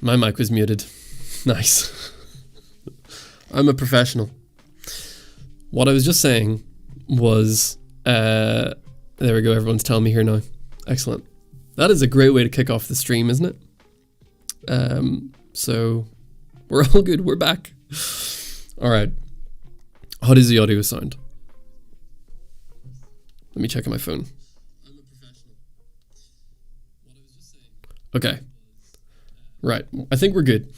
My mic was muted. Nice. I'm a professional. What I was just saying was, there we go, everyone's telling me here now. Excellent. That is a great way to kick off the stream, isn't it? So we're all good, we're back. All right. How does the audio sound? Let me check on my phone. I'm a professional. What I was just saying. Okay. Right, I think we're good.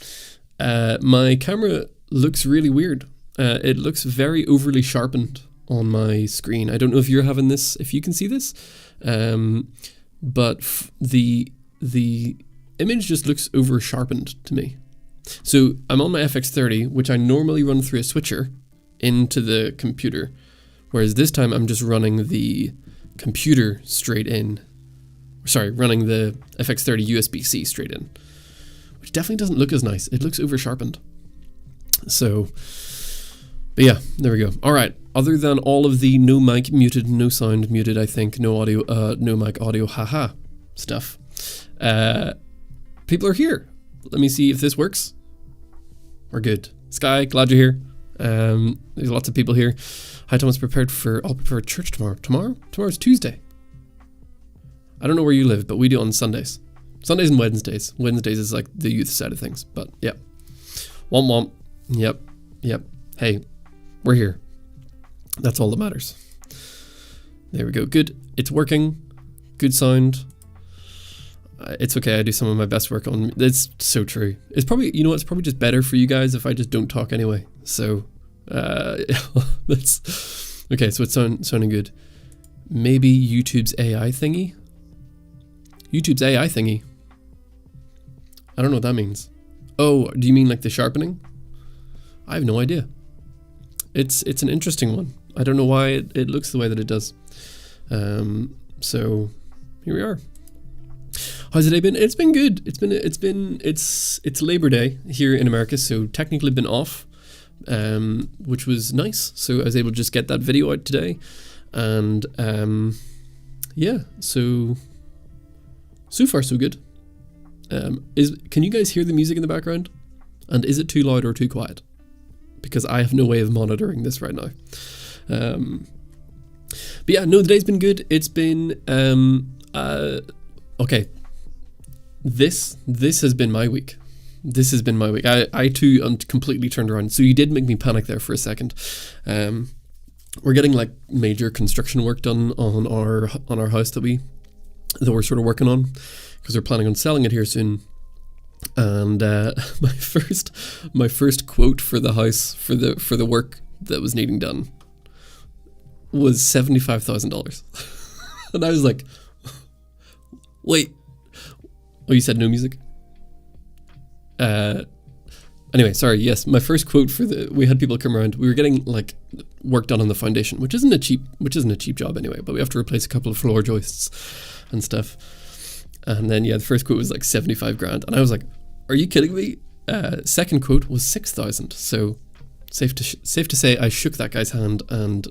My camera looks really weird. It looks very overly sharpened on my screen. I don't know if you're having this, if you can see this, but the image just looks over sharpened to me. So I'm on my FX30, which I normally run through a switcher into the computer, whereas this time I'm just running the computer straight in. Sorry, running the FX30 USB-C straight in, which definitely doesn't look as nice. It looks over sharpened. So, but yeah, there we go. All right. Other than all of the no mic muted, no sound muted, I think, no audio, no mic audio, haha stuff. People are here. Let me see if this works. We're good. Sky, glad you're here. There's lots of people here. Hi, Thomas. I'll prepare church tomorrow. Tomorrow's Tuesday. I don't know where you live, but we do on Sundays. Sundays and Wednesdays. Wednesdays is like the youth side of things, but yeah. Womp womp. Yep. Hey, we're here. That's all that matters. There we go. Good. It's working. Good sound. It's okay. I do some of my best work on. It's so true. It's probably, you know what? It's probably just better for you guys if I just don't talk anyway. So, that's okay. So it's sounding good. Maybe YouTube's AI thingy. YouTube's AI thingy. I don't know what that means. Oh, do you mean like the sharpening? I have no idea. It's an interesting one. I don't know why it looks the way that it does. So here we are. How's the day been? It's been good. It's Labor Day here in America, so technically been off, which was nice. So I was able to just get that video out today, and yeah. So far so good. Can you guys hear the music in the background? And is it too loud or too quiet? Because I have no way of monitoring this right now. But yeah, no, the day's been good. It's been okay. This has been my week. This has been my week. I too am completely turned around. So you did make me panic there for a second. We're getting like major construction work done on our house that we're sort of working on, because we're planning on selling it here soon. And my first quote for the house for the work that was needing done was $75,000. And I was like, wait. Oh, you said no music? Anyway, sorry. Yes, my first quote we had people come around. We were getting like work done on the foundation, which isn't a cheap job anyway, but we have to replace a couple of floor joists and stuff. And then, yeah, the first quote was like 75 grand. And I was like, are you kidding me? Second quote was 6,000. So safe to say I shook that guy's hand and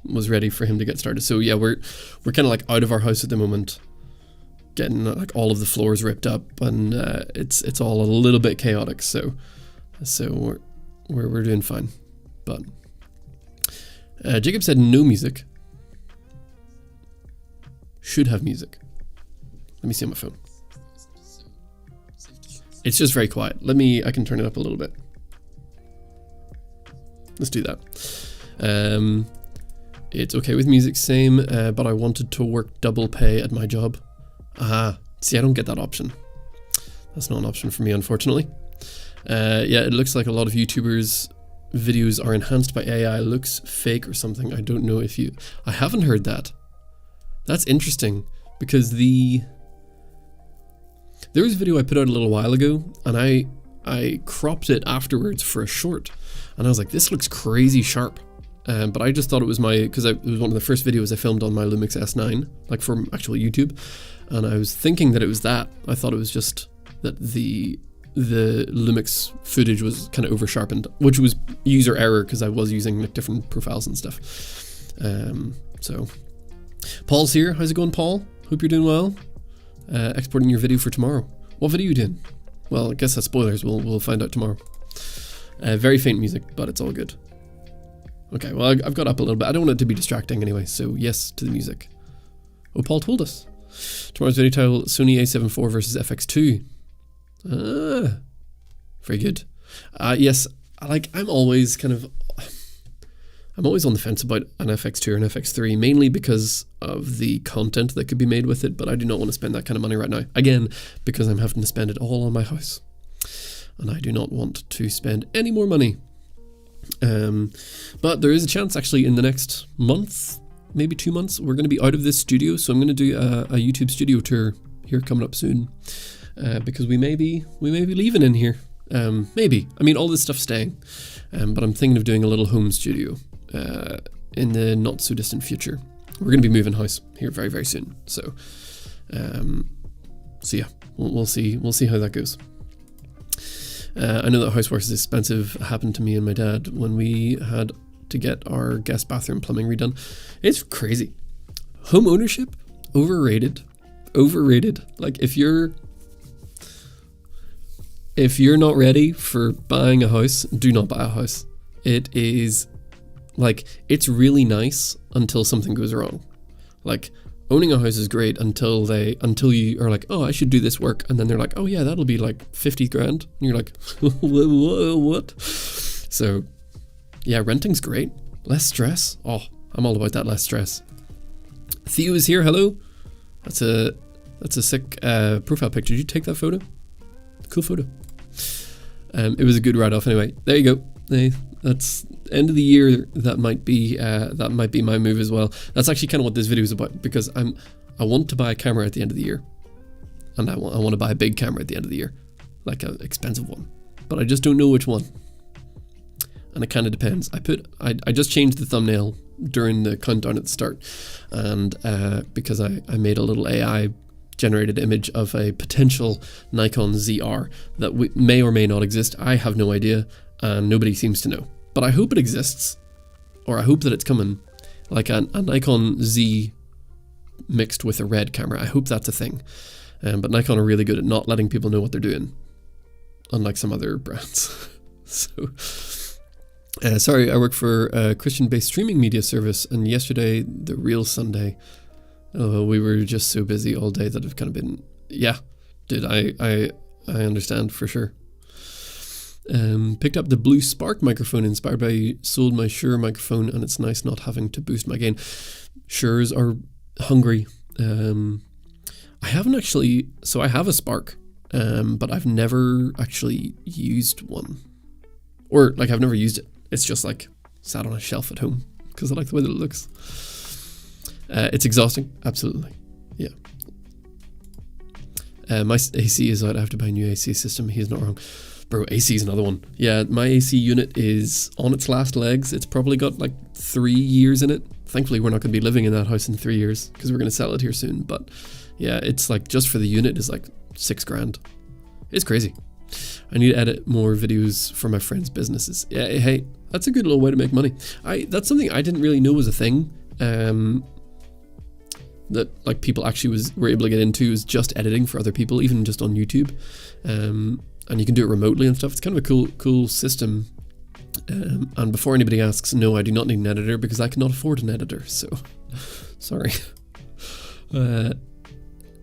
was ready for him to get started. So yeah, we're kind of like out of our house at the moment, getting like all of the floors ripped up, and it's all a little bit chaotic. So we're doing fine. But Jacob said no music. Should have music. Let me see on my phone. It's just very quiet. I can turn it up a little bit. Let's do that. It's okay with music, same, but I wanted to work double pay at my job. Aha, see, I don't get that option. That's not an option for me, unfortunately. Yeah, it looks like a lot of YouTubers' videos are enhanced by AI. Looks fake or something. I don't know I haven't heard that. That's interesting, because there was a video I put out a little while ago, and I cropped it afterwards for a short, and I was like, this looks crazy sharp. But I just thought it was because it was one of the first videos I filmed on my Lumix S9, like from actual YouTube, and I was thinking that it was that. I thought it was just that the Lumix footage was kind of over sharpened, which was user error because I was using like different profiles and stuff. So Paul's here. How's it going, Paul? Hope you're doing well. Exporting your video for tomorrow. What video are you doing? Well, I guess that's spoilers. We'll find out tomorrow. Very faint music, but it's all good. Okay, well, I've got up a little bit. I don't want it to be distracting anyway, so yes to the music. Oh, Paul told us. Tomorrow's video title, Sony a7 IV versus FX2. Ah, very good. Yes, I'm always on the fence about an FX2 or an FX3, mainly because of the content that could be made with it, but I do not want to spend that kind of money right now. Again, because I'm having to spend it all on my house. And I do not want to spend any more money. But there is a chance actually in the next month, maybe 2 months, we're going to be out of this studio. So I'm going to do a YouTube studio tour here coming up soon, because we may be leaving in here. Maybe. I mean, all this stuff's staying, but I'm thinking of doing a little home studio in the not so distant future. We're going to be moving house here very, very soon. So yeah, we'll see how that goes. I know that housework is expensive. It happened to me and my dad when we had to get our guest bathroom plumbing redone. It's crazy. Home ownership, overrated. Like if you're not ready for buying a house, do not buy a house. It is like, it's really nice until something goes wrong. Like, owning a house is great until you are like, oh, I should do this work. And then they're like, oh yeah, that'll be like 50 grand. And you're like, what? So yeah, renting's great. Less stress. Oh, I'm all about that less stress. Theo is here. Hello. That's a sick profile picture. Did you take that photo? Cool photo. It was a good write-off anyway. There you go. Hey, that's end of the year. That might be my move as well. That's actually kind of what this video is about, because I want to buy a camera at the end of the year, and I want to buy a big camera at the end of the year, like an expensive one, but I just don't know which one, and it kind of depends. I just changed the thumbnail during the countdown at the start, and because I made a little AI generated image of a potential Nikon ZR that may or may not exist. I have no idea, and nobody seems to know. But I hope it exists, or I hope that it's coming, like a Nikon Z mixed with a red camera. I hope that's a thing. But Nikon are really good at not letting people know what they're doing, unlike some other brands. So, sorry, I work for a Christian-based streaming media service, and yesterday, the real Sunday, we were just so busy all day that I've kind of been, yeah, dude, I understand for sure. Picked up the Blue Spark microphone inspired by sold my Shure microphone, and it's nice not having to boost my gain. Shures are hungry. I haven't actually, so I have a Spark, but I've never actually used one, or like I've never used it. It's just like sat on a shelf at home because I like the way that it looks. It's exhausting, absolutely, yeah. My AC is out. I have to buy a new AC system. He's not wrong. Bro, AC is another one. Yeah, my AC unit is on its last legs. It's probably got like 3 years in it. Thankfully, we're not going to be living in that house in 3 years because we're going to sell it here soon. But yeah, it's like just for the unit is like 6 grand. It's crazy. I need to edit more videos for my friends' businesses. Yeah, hey, that's a good little way to make money. That's something I didn't really know was a thing. That like people actually were able to get into, is just editing for other people, even just on YouTube. And you can do it remotely and stuff. It's kind of a cool system. And before anybody asks, no, I do not need an editor because I cannot afford an editor. So, sorry.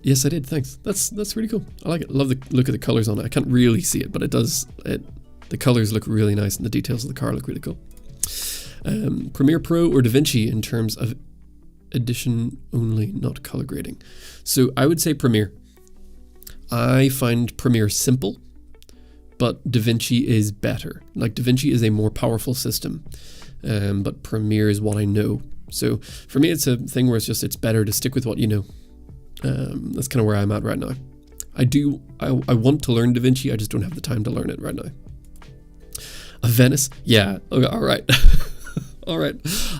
Yes, I did. Thanks. That's really cool. I like it. Love the look of the colors on it. I can't really see it, but it does. The colors look really nice, and the details of the car look really cool. Premiere Pro or DaVinci in terms of edition only, not color grading. So I would say Premiere. I find Premiere simple, but DaVinci is better. Like DaVinci is a more powerful system, but Premiere is what I know. So for me, it's a thing where it's better to stick with what you know. That's kind of where I'm at right now. I want to learn DaVinci, I just don't have the time to learn it right now. A Venice? Yeah, okay, all right. All right.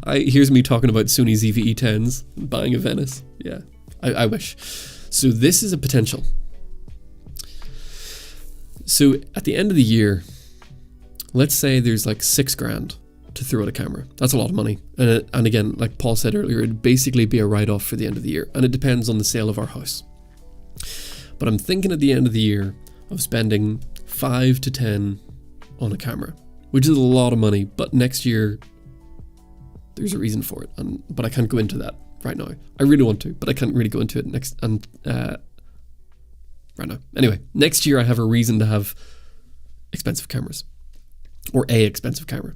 Here's me talking about Sony ZV-E10s, buying a Venice. Yeah, I wish. So this is a potential. So at the end of the year, let's say there's like 6 grand to throw at a camera. That's a lot of money. And again, like Paul said earlier, it'd basically be a write-off for the end of the year. And it depends on the sale of our house. But I'm thinking at the end of the year, of spending 5 to 10 on a camera, which is a lot of money, but next year there's a reason for it, but I can't go into that right now. I really want to, but I can't really go into it right now. Anyway, next year I have a reason to have expensive cameras, or a expensive camera.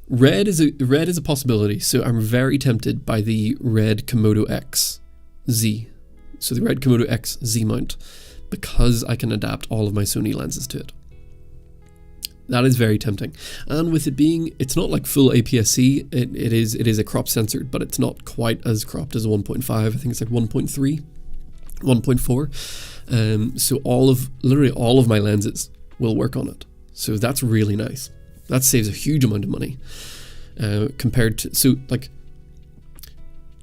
Red is a possibility, so I'm very tempted by the Red Komodo X Z. So the Red Komodo X Z mount, because I can adapt all of my Sony lenses to it. That is very tempting. And with it being, it's not like full APS-C, it is a crop censored, but it's not quite as cropped as a 1.5. I think it's like 1.3, 1.4. So literally all of my lenses will work on it. So that's really nice. That saves a huge amount of money compared to, so like,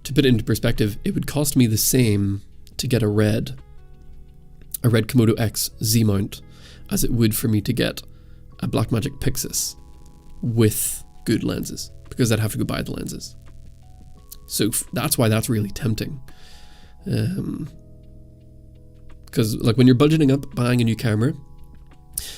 to put it into perspective, it would cost me the same to get a red Komodo X Z mount as it would for me to get a Blackmagic Pixis with good lenses, because I'd have to go buy the lenses. So that's why that's really tempting. Because like when you're budgeting up buying a new camera,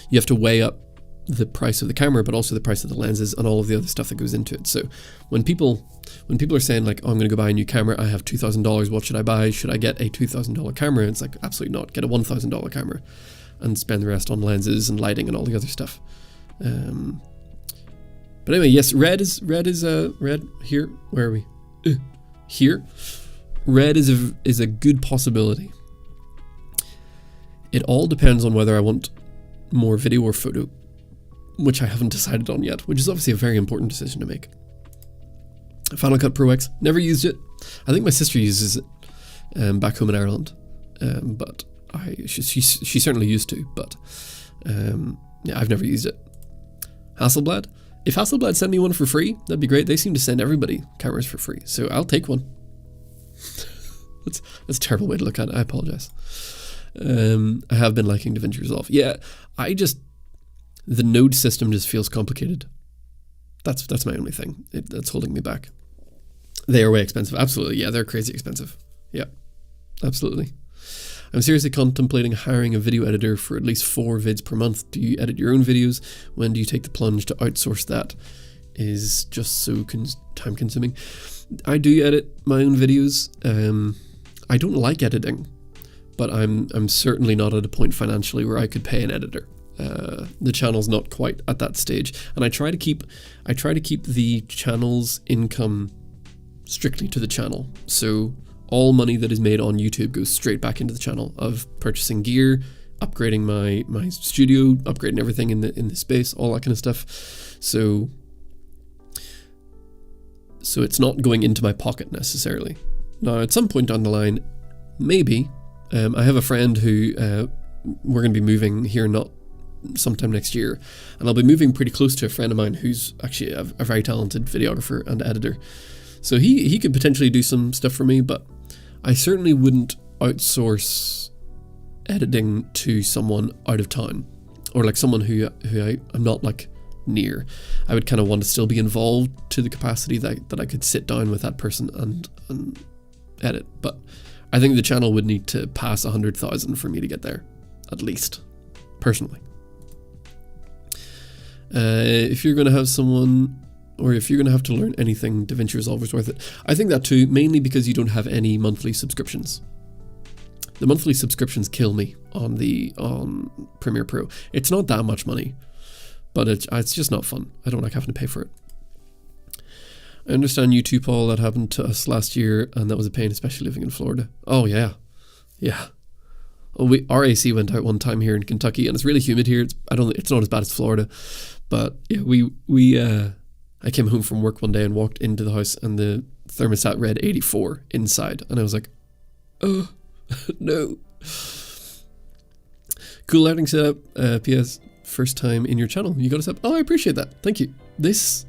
you have to weigh up the price of the camera, but also the price of the lenses and all of the other stuff that goes into it. So when people are saying like, oh, I'm going to go buy a new camera, I have $2,000, what should I buy? Should I get a $2,000 camera? It's like, absolutely not. Get a $1,000 camera and spend the rest on lenses and lighting and all the other stuff. But anyway, yes, red is here. Where are we? Here. Red is a good possibility. It all depends on whether I want more video or photo, which I haven't decided on yet, which is obviously a very important decision to make. Final Cut Pro X, never used it. I think my sister uses it back home in Ireland, but she certainly used to, but yeah, I've never used it. Hasselblad, if Hasselblad sent me one for free, that'd be great. They seem to send everybody cameras for free, so I'll take one. That's a terrible way to look at it, I apologize. I have been liking DaVinci Resolve. Yeah, the node system just feels complicated. That's my only thing. That's holding me back. They are way expensive. Absolutely. Yeah, they're crazy expensive. Yeah, absolutely. I'm seriously contemplating hiring a video editor for at least 4 vids per month. Do you edit your own videos? When do you take the plunge to outsource that? Is just so time consuming. I do edit my own videos. I don't like editing, but I'm certainly not at a point financially where I could pay an editor. The channel's not quite at that stage, and I try to keep the channel's income strictly to the channel. So all money that is made on YouTube goes straight back into the channel of purchasing gear, upgrading my studio, upgrading everything in the space, all that kind of stuff. So it's not going into my pocket necessarily. Now, at some point down the line, maybe. I have a friend who we're going to be moving here not sometime next year, and I'll be moving pretty close to a friend of mine who's actually a very talented videographer and editor. So he could potentially do some stuff for me, but I certainly wouldn't outsource editing to someone out of town, or like someone who I'm not like near. I would kind of want to still be involved to the capacity that I could sit down with that person and edit. But I think the channel would need to pass 100,000 for me to get there, at least, personally. If you're going to have someone, or if you're going to have to learn anything, DaVinci Resolve is worth it. I think that too, mainly because you don't have any monthly subscriptions. The monthly subscriptions kill me on Premiere Pro. It's not that much money, but it's just not fun. I don't like having to pay for it. I understand you too, Paul. That happened to us last year, and that was a pain, especially living in Florida. Oh yeah, yeah. Well, our AC went out one time here in Kentucky, and it's really humid here. It's not as bad as Florida, but yeah, I came home from work one day and walked into the house, and the thermostat read 84 inside, and I was like, oh no. Cool lighting setup. P.S. First time in your channel. You got us up. Oh, I appreciate that. Thank you. This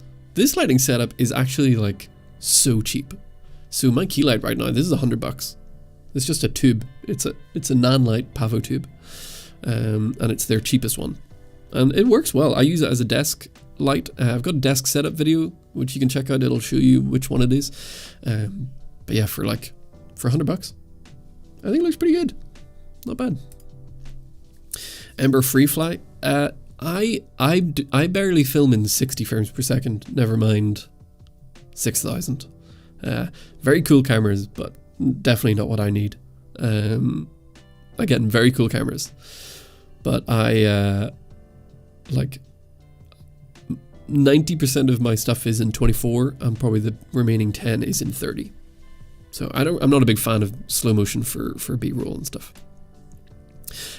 lighting setup is actually like so cheap. So my key light right now, this is $100. It's just a tube. It's a Nanlite Pavo tube, and it's their cheapest one, and it works well. I use it as a desk light. I've got a desk setup video which you can check out. It'll show you which one it is. But yeah, for $100, I think it looks pretty good. not bad. Ember Freefly. I barely film in 60 frames per second. Never mind 6,000. Very cool cameras, but definitely not what I need. Again, very cool cameras, but I like 90% of my stuff is in 24, and probably the remaining 10 is in 30. So I'm not a big fan of slow motion for B-roll and stuff.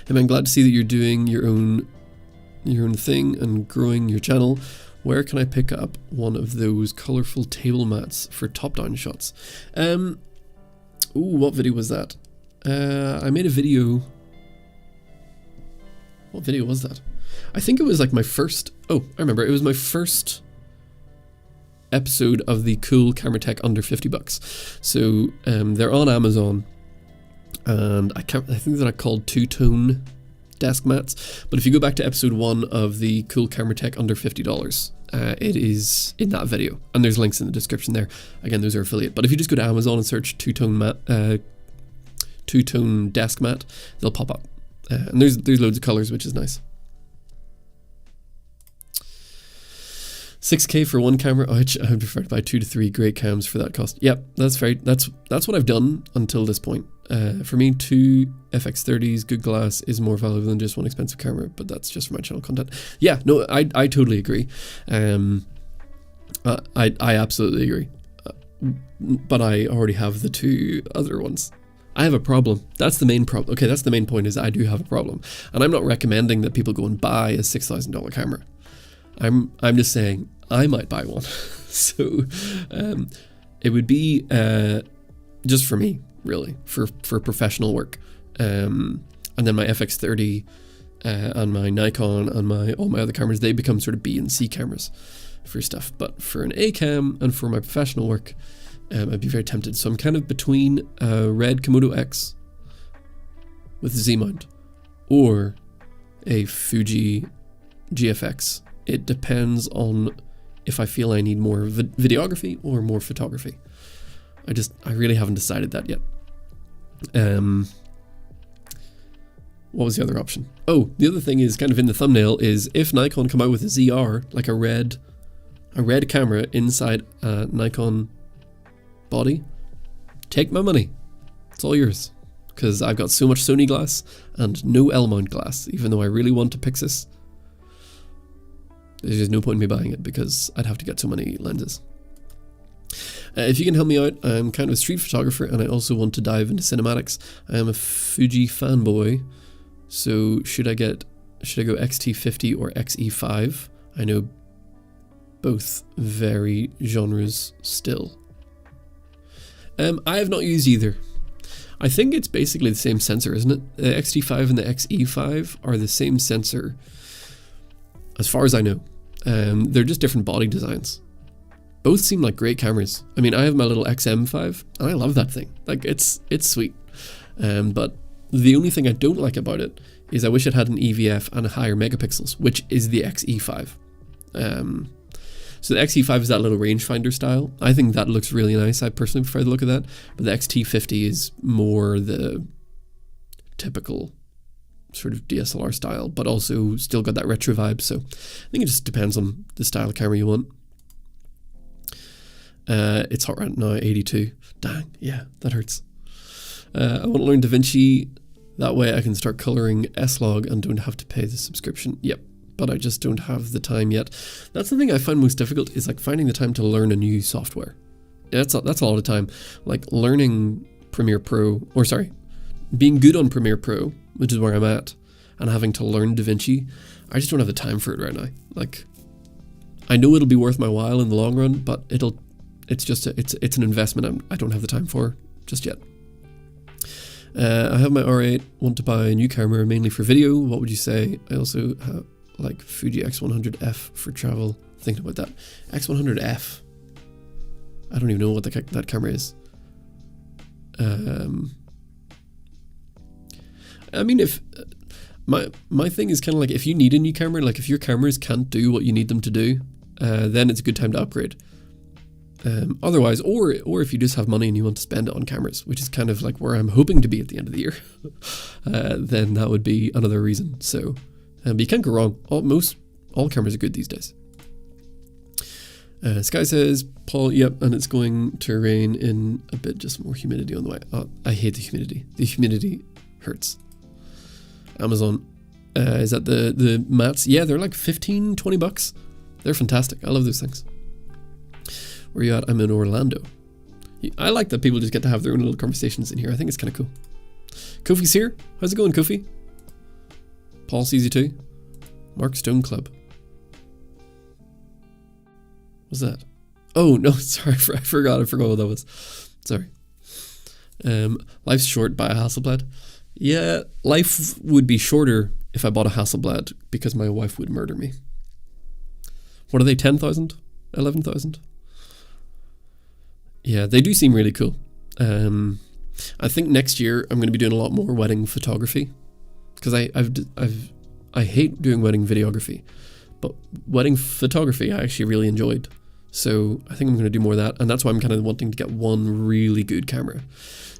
And I'm glad to see that you're doing your own thing and growing your channel. Where can I pick up one of those colorful table mats for top-down shots? Ooh, what video was that? I made a video. What video was that? I think it was like my first. Oh, I remember. It was my first episode of the cool camera tech under $50. So they're on Amazon, and I think they're called two-tone desk mats. But if you go back to episode 1 of the cool camera tech under $50, it is in that video, and there's links in the description there. Again, those are affiliate. But if you just go to Amazon and search two-tone desk mat, they'll pop up, and there's loads of colors, which is nice. 6K for one camera. Oh, I'd prefer to buy 2 to 3 great cams for that cost. Yep, that's right. That's what I've done until this point. For me, 2 FX30s, good glass is more valuable than just one expensive camera, but that's just for my channel content. Yeah, no, I totally agree. I absolutely agree. But I already have the 2 other ones. I have a problem. That's the main problem. Okay, that's the main point, is I do have a problem. And I'm not recommending that people go and buy a $6,000 camera. I'm just saying I might buy one. So it would be just for me, really, for professional work. And then my FX30 and my Nikon and all my other cameras, they become sort of B and C cameras for stuff. But for an A cam and for my professional work, I'd be very tempted. So I'm kind of between a red Komodo X with a Z mount or a Fuji GFX. It depends on if I feel I need more videography or more photography. I really haven't decided that yet. What was the other option? Oh, the other thing is kind of in the thumbnail is if Nikon come out with a ZR, like a red camera inside a Nikon body, take my money. It's all yours. Because I've got so much Sony glass and no L-mount glass, even though I really want a Pixis. There's just no point in me buying it because I'd have to get so many lenses. If you can help me out, I'm kind of a street photographer and I also want to dive into cinematics. I am a Fuji fanboy, so should I go XT50 or XE5? I know both vary genres still. I have not used either. I think it's basically the same sensor, isn't it? The XT5 and the XE5 are the same sensor, as far as I know. They're just different body designs. Both seem like great cameras. I mean, I have my little XM5 and I love that thing. Like, it's sweet. But the only thing I don't like about it is I wish it had an EVF and higher megapixels, which is the XE5. So the XE5 is that little rangefinder style. I think that looks really nice. I personally prefer the look of that. But the XT50 is more the typical sort of DSLR style, but also still got that retro vibe. So I think it just depends on the style of camera you want. It's hot right now, 82. Dang, yeah, that hurts. I want to learn DaVinci. That way I can start coloring S-Log and don't have to pay the subscription. Yep, but I just don't have the time yet. That's the thing I find most difficult, is like finding the time to learn a new software. That's a lot of time. Like learning Premiere Pro, or sorry, being good on Premiere Pro, which is where I'm at, and having to learn DaVinci, I just don't have the time for it right now. Like, I know it'll be worth my while in the long run, but it's an investment I don't have the time for just yet. I have my R8, want to buy a new camera mainly for video. What would you say? I also have like Fuji X100F for travel. Thinking about that. X100F. I don't even know what that camera is. I mean, if my thing is kind of like, if you need a new camera, like if your cameras can't do what you need them to do, then it's a good time to upgrade. Otherwise, or if you just have money and you want to spend it on cameras, which is kind of like where I'm hoping to be at the end of the year, then that would be another reason. So, but you can't go wrong. All cameras are good these days. Sky says, Paul, yep, and it's going to rain in a bit, just more humidity on the way. Oh, I hate the humidity. The humidity hurts. Amazon, is that the mats? Yeah, they're like 15, 20 bucks. They're fantastic. I love those things. Where are you at? I'm in Orlando. I like that people just get to have their own little conversations in here. I think it's kind of cool. Kofi's here. How's it going, Kofi? Paul sees you too. Mark Stone Club. What's that? Oh, no, sorry. I forgot what that was. Sorry. Life's short, buy a Hasselblad. Yeah, life would be shorter if I bought a Hasselblad because my wife would murder me. What are they, 10,000? 11,000? Yeah, they do seem really cool. I think next year I'm going to be doing a lot more wedding photography because I hate doing wedding videography, but wedding photography I actually really enjoyed. So I think I'm going to do more of that, and that's why I'm kind of wanting to get one really good camera.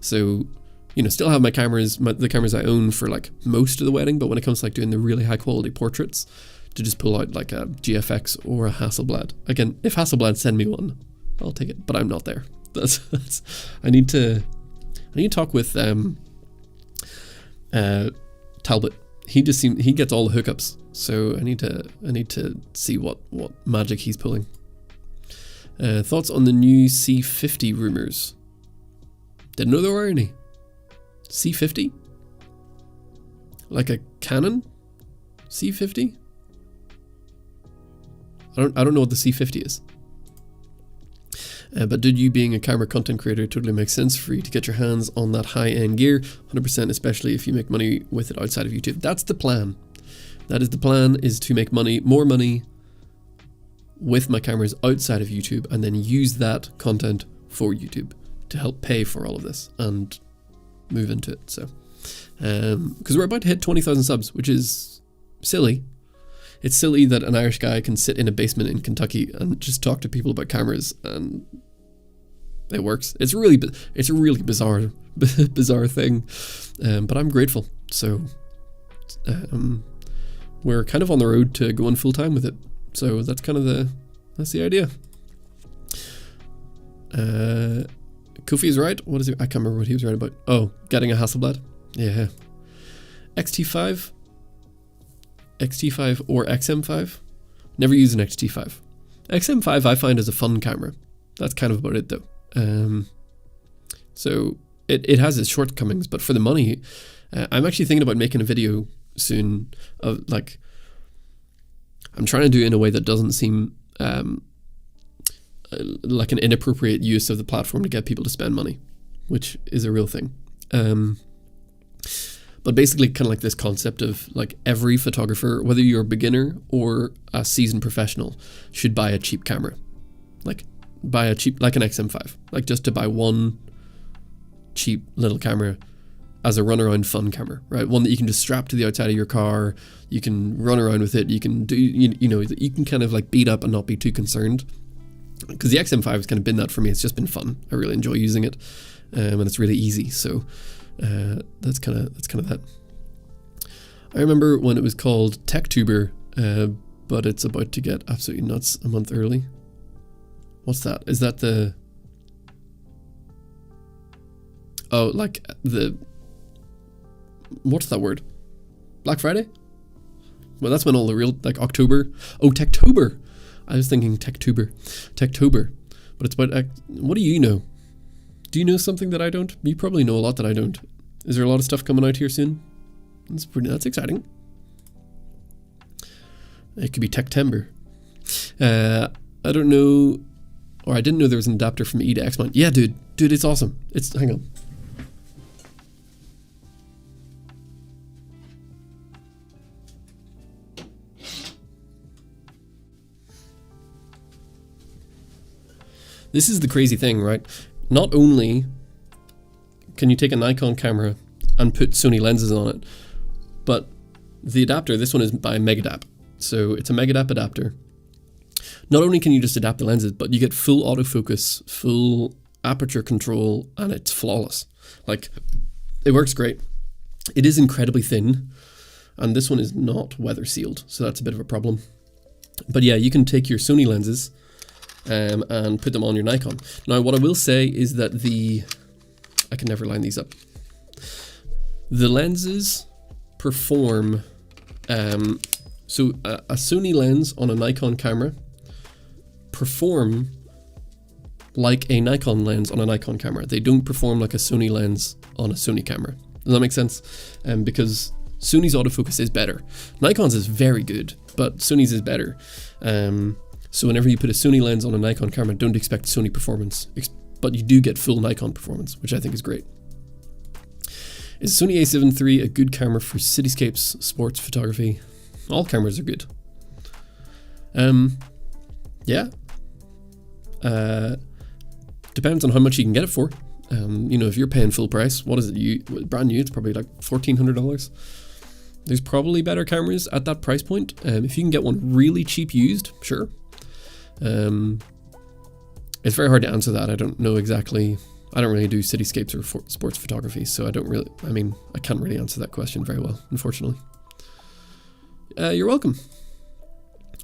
So, you know, still have my cameras, the cameras I own for like most of the wedding, but when it comes to like doing the really high quality portraits, to just pull out like a GFX or a Hasselblad. Again, if Hasselblad send me one, I'll take it, but I'm not there. I need to talk with Talbot. He gets all the hookups, so I need to see what magic he's pulling. Thoughts on the new C50 rumors? Didn't know there were any. C50? Like a Canon C50? I don't know what the C50 is. But did you, being a camera content creator, totally makes sense for you to get your hands on that high-end gear, 100%, especially if you make money with it outside of YouTube. That's the plan. That is the plan, is to make more money with my cameras outside of YouTube and then use that content for YouTube to help pay for all of this and move into it. So, because we're about to hit 20,000 subs, which is silly. It's silly that an Irish guy can sit in a basement in Kentucky and just talk to people about cameras, and it works. It's a really bizarre thing, but I'm grateful. So we're kind of on the road to going full time with it. So that's kind of that's the idea. Kofi is right. What is it? I can't remember what he was right about. Oh, getting a Hasselblad. Yeah. XT5 or XM5. Never used an XT5. XM5 I find is a fun camera. That's kind of about it though. So it has its shortcomings, but for the money, I'm actually thinking about making a video soon of like, I'm trying to do it in a way that doesn't seem like an inappropriate use of the platform to get people to spend money, which is a real thing. But basically kind of like this concept of like every photographer, whether you're a beginner or a seasoned professional, should buy a cheap camera. Like buy a cheap, like an XM5, like just to buy one cheap little camera as a run around fun camera, right? One that you can just strap to the outside of your car. You can run around with it. You can do, you know, you can kind of like beat up and not be too concerned. Because the XM5 has kind of been that for me. It's just been fun. I really enjoy using it, and it's really easy. So that's kind of that. I remember when it was called TechTuber, but it's about to get absolutely nuts a month early. What's that? Is that the... Oh, like the... What's that word? Black Friday? Well, that's when all the real, like October. Oh, Techtober. I was thinking Techtober. But it's about... What do you know? Do you know something that I don't? You probably know a lot that I don't. Is there a lot of stuff coming out here soon? That's exciting. It could be Techtember. I don't know, or I didn't know there was an adapter from E to X mount. Yeah, dude, it's awesome. Hang on. This is the crazy thing, right? Not only can you take a Nikon camera and put Sony lenses on it, but the adapter, this one is by Megadap. So it's a Megadap adapter. not only can you just adapt the lenses, but you get full autofocus, full aperture control, and it's flawless. Like, it works great. It is incredibly thin, and this one is not weather sealed, so that's a bit of a problem. But yeah, you can take your Sony lenses and put them on your Nikon. Now, what I will say is that I can never line these up. The lenses perform, so a Sony lens on a Nikon camera perform like a Nikon lens on a Nikon camera. They don't perform like a Sony lens on a Sony camera. Does that make sense? Because Sony's autofocus is better. Nikon's is very good, but Sony's is better. So whenever you put a Sony lens on a Nikon camera, don't expect Sony performance, but you do get full Nikon performance, which I think is great. Is Sony a7 III a good camera for cityscapes, sports photography? All cameras are good. Yeah. Depends on how much you can get it for. You know, if you're paying full price, what is it? Brand new, it's probably like $1,400. There's probably better cameras at that price point. If you can get one really cheap used, sure. It's very hard to answer that. I don't know exactly. I don't really do cityscapes or sports photography, so I can't really answer that question very well, unfortunately. You're welcome.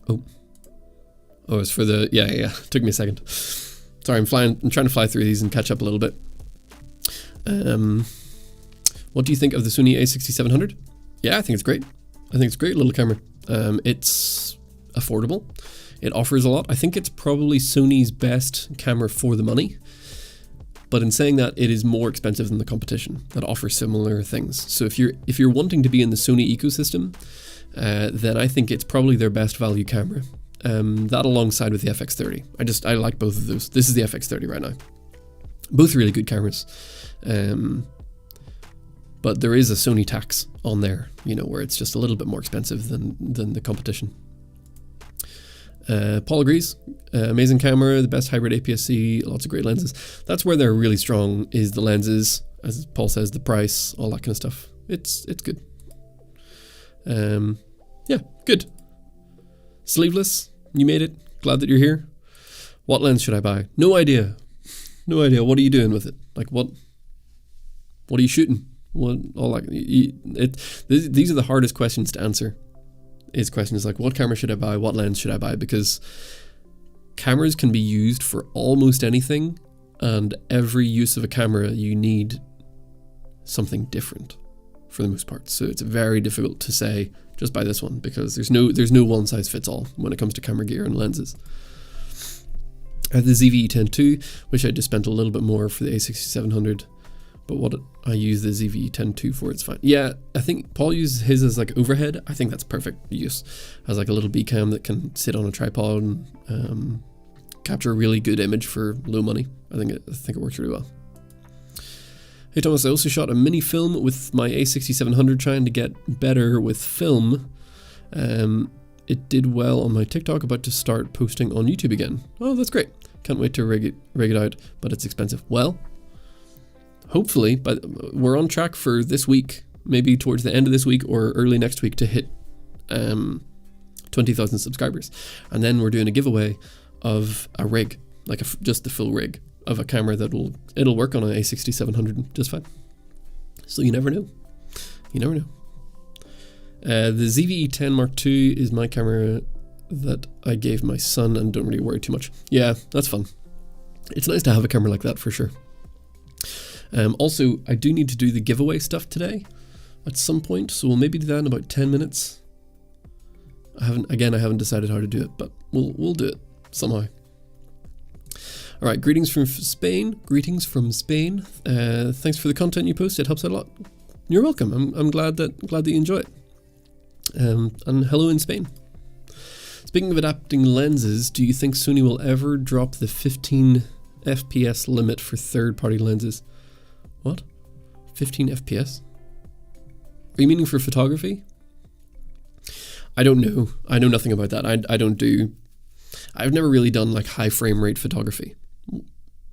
Oh, it's for the, yeah. Took me a second. Sorry, I'm trying to fly through these and catch up a little bit. What do you think of the Sony a6700? Yeah, I think it's great. I think it's a great little camera. It's affordable. It offers a lot. I think it's probably Sony's best camera for the money. But in saying that, it is more expensive than the competition that offers similar things. So if you're wanting to be in the Sony ecosystem, then I think it's probably their best value camera. That alongside with the FX30. I like both of those. This is the FX30 right now. Both really good cameras. But there is a Sony tax on there, you know, where it's just a little bit more expensive than the competition. Paul agrees. Amazing camera, the best hybrid APS-C, lots of great lenses. That's where they're really strong, is the lenses, as Paul says, the price, all that kind of stuff. It's good. Yeah, good. Sleeveless, you made it. Glad that you're here. What lens should I buy? No idea. No idea. What are you doing with it? Like, what are you shooting? What, all that. These are the hardest questions to answer. His question is like, what camera should I buy? What lens should I buy? Because cameras can be used for almost anything, and every use of a camera you need something different for the most part. So it's very difficult to say just buy this one, because there's no one size fits all when it comes to camera gear and lenses. I have the ZV-E10 II, wish I just spent a little bit more for the A6700. But what I use the ZV-E10 II for, it's fine. Yeah, I think Paul uses his as like overhead. I think that's perfect use. Has like a little B cam that can sit on a tripod and capture a really good image for low money. I think it works really well. Hey Thomas, I also shot a mini film with my A6700 trying to get better with film. It did well on my TikTok, about to start posting on YouTube again. Oh, that's great. Can't wait to rig it out, but it's expensive. Well, hopefully, but we're on track for this week, maybe towards the end of this week or early next week, to hit 20,000 subscribers. And then we're doing a giveaway of a rig, like just the full rig of a camera it'll work on an A6700 just fine. So you never know. You never know. The ZV-E10 Mark II is my camera that I gave my son and don't really worry too much. Yeah, that's fun. It's nice to have a camera like that for sure. Also, I do need to do the giveaway stuff today at some point, so we'll maybe do that in about 10 minutes. I haven't decided how to do it, but we'll do it somehow. All right, greetings from Spain. Greetings from Spain. Thanks for the content you post. It helps out a lot. You're welcome. I'm glad that you enjoy it. And hello in Spain. Speaking of adapting lenses, do you think Sony will ever drop the 15 FPS limit for third-party lenses? What? 15 FPS? Are you meaning for photography? I don't know. I know nothing about that. I've never really done like high frame rate photography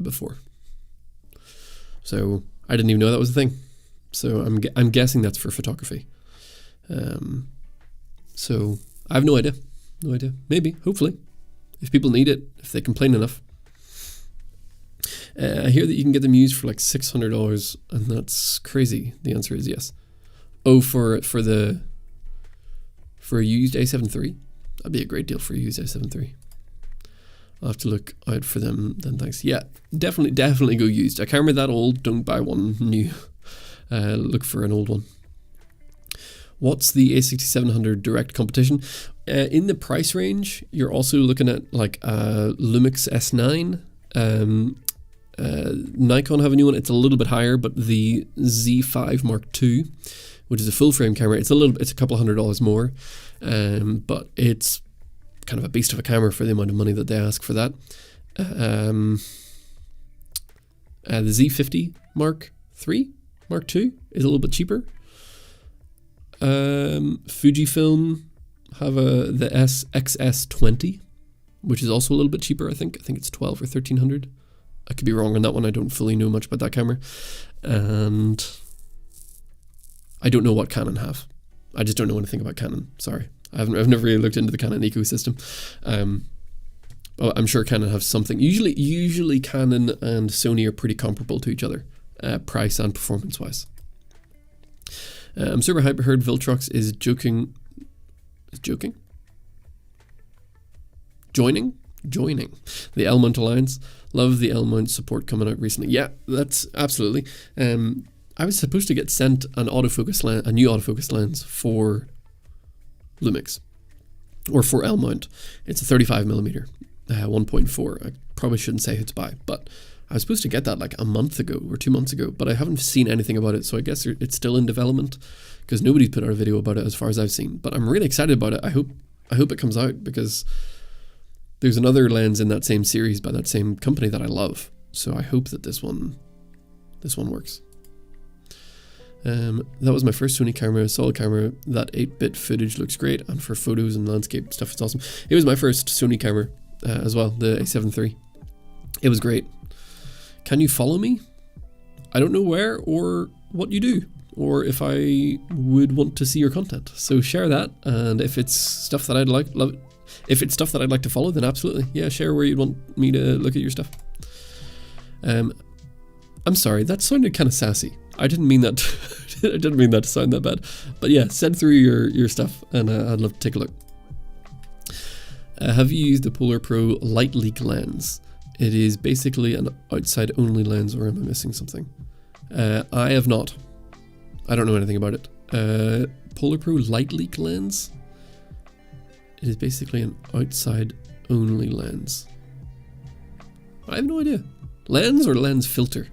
before. So I didn't even know that was a thing. So I'm guessing that's for photography. So I have no idea. No idea. Maybe, hopefully. if people need it, if they complain enough. I hear that you can get them used for like $600, and that's crazy. The answer is yes. Oh, for a used A7 III? That'd be a great deal for a used A7 III. I'll have to look out for them then, thanks. Yeah, definitely go used. A camera that old, don't buy one new. Look for an old one. What's the A6700 direct competition? In the price range, you're also looking at like Lumix S9. Nikon have a new one. It's a little bit higher, but the Z5 Mark II, which is a full frame camera, it's a couple $100 more, but it's kind of a beast of a camera for the amount of money that they ask for that. The Z50 Mark II is a little bit cheaper. Fujifilm have the XS20, which is also a little bit cheaper. I think it's 12 or 1300. I could be wrong on that one. I don't fully know much about that camera, and I don't know what Canon have. I just don't know anything about Canon. Sorry, I've never really looked into the Canon ecosystem. But I'm sure Canon have something. Usually Canon and Sony are pretty comparable to each other, price and performance wise. I'm super hyper heard Viltrox is joining the L-mount alliance. Love the L-mount support coming out recently. Yeah, that's absolutely. I was supposed to get sent an autofocus lens, a new autofocus lens for Lumix, or for L-mount. It's a 35mm 1.4. I probably shouldn't say who to buy, but I was supposed to get that like a month ago or 2 months ago, but I haven't seen anything about it, so I guess it's still in development because nobody's put out a video about it as far as I've seen. But I'm really excited about it. I hope it comes out, because there's another lens in that same series by that same company that I love. So I hope that this one works. That was my first Sony camera, solid camera. That 8-bit footage looks great, and for photos and landscape stuff, it's awesome. It was my first Sony camera as well, the A7 III. It was great. Can you follow me? I don't know where or what you do, or if I would want to see your content. So share that, and if it's stuff that I'd like to follow, then absolutely, yeah, share where you'd want me to look at your stuff. I'm sorry, that sounded kind of sassy. I didn't mean that. I didn't mean that to sound that bad. But yeah, send through your stuff, and I'd love to take a look. Have you used the Polar Pro Light Leak lens? It is basically an outside only lens, or am I missing something? I have not. I don't know anything about it. Polar Pro Light Leak lens. It is basically an outside only lens. I have no idea. Lens or lens filter?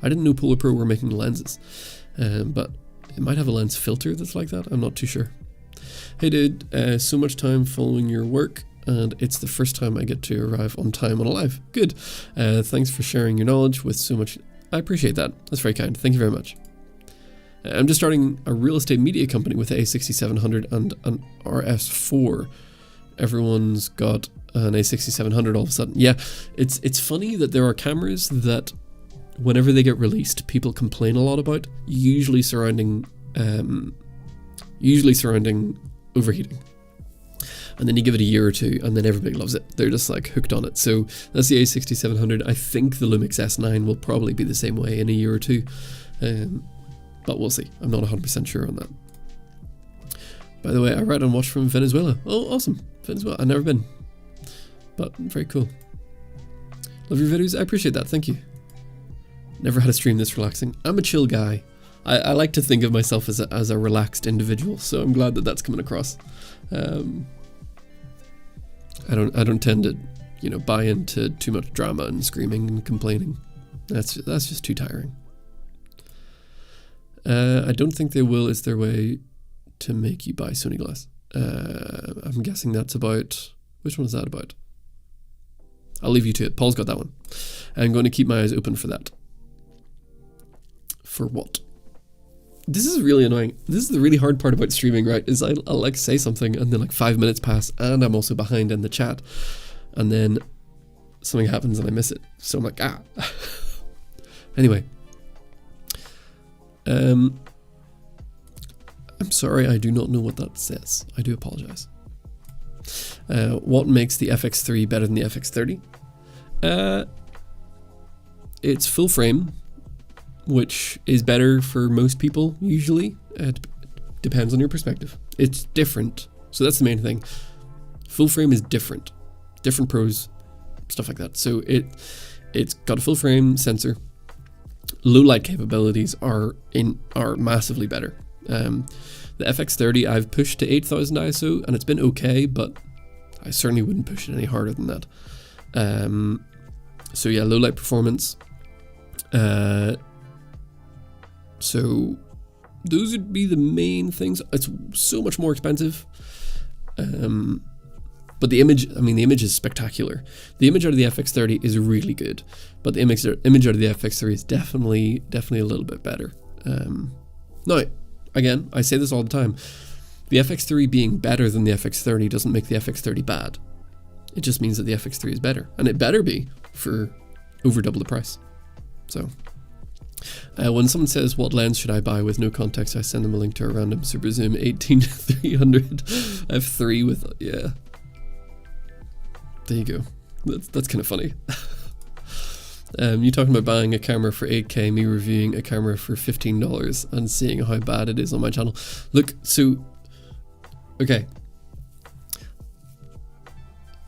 I didn't know Polar Pro were making lenses, but it might have a lens filter that's like that. I'm not too sure. Hey dude, so much time following your work, and it's the first time I get to arrive on time on a live. Good. Thanks for sharing your knowledge with so much. I appreciate that. That's very kind. Thank you very much. I'm just starting a real estate media company with the A6700 and an RS4. Everyone's got an A6700 all of a sudden. Yeah, it's funny that there are cameras that, whenever they get released, people complain a lot about, usually surrounding overheating. And then you give it a year or two, and then everybody loves it. They're just like hooked on it. So that's the A6700. I think the Lumix S9 will probably be the same way in a year or two, but we'll see. I'm not 100% sure on that. By the way, I read and watched from Venezuela. Oh, awesome. Venezuela. I've never been, but very cool. Love your videos. I appreciate that. Thank you. Never had a stream this relaxing. I'm a chill guy. I like to think of myself as a relaxed individual, so I'm glad that that's coming across. I don't tend to, buy into too much drama and screaming and complaining. That's just too tiring. I don't think they will. Is their way to make you buy Sony glass? I'm guessing that's about, which one is that about? I'll leave you to it. Paul's got that one. I'm going to keep my eyes open for that. For what? This is really annoying. This is the really hard part about streaming, right? Is I'll like say something, and then like 5 minutes pass, and I'm also behind in the chat, and then something happens and I miss it. So I'm like, Anyway. I'm sorry, I do not know what that says. I do apologize. What makes the FX3 better than the FX30? It's full frame, which is better for most people usually. It depends on your perspective. It's different, so that's the main thing. Full frame is different pros, stuff like that. So it's got a full frame sensor. Low light capabilities are massively better. The FX30 I've pushed to 8000 ISO and it's been okay, but I certainly wouldn't push it any harder than that. So yeah, low light performance. So those would be the main things. It's so much more expensive. But the image is spectacular. The image out of the FX30 is really good, but the image out of the FX3 is definitely a little bit better. Now, again, I say this all the time. The FX3 being better than the FX30 doesn't make the FX30 bad. It just means that the FX3 is better, and it better be for over double the price. So, when someone says, what lens should I buy, with no context, I send them a link to a random super zoom 18-300 f3 with, yeah. There you go. That's kind of funny. You talking about buying a camera for 8K, me reviewing a camera for $15 and seeing how bad it is on my channel. Look, so, okay.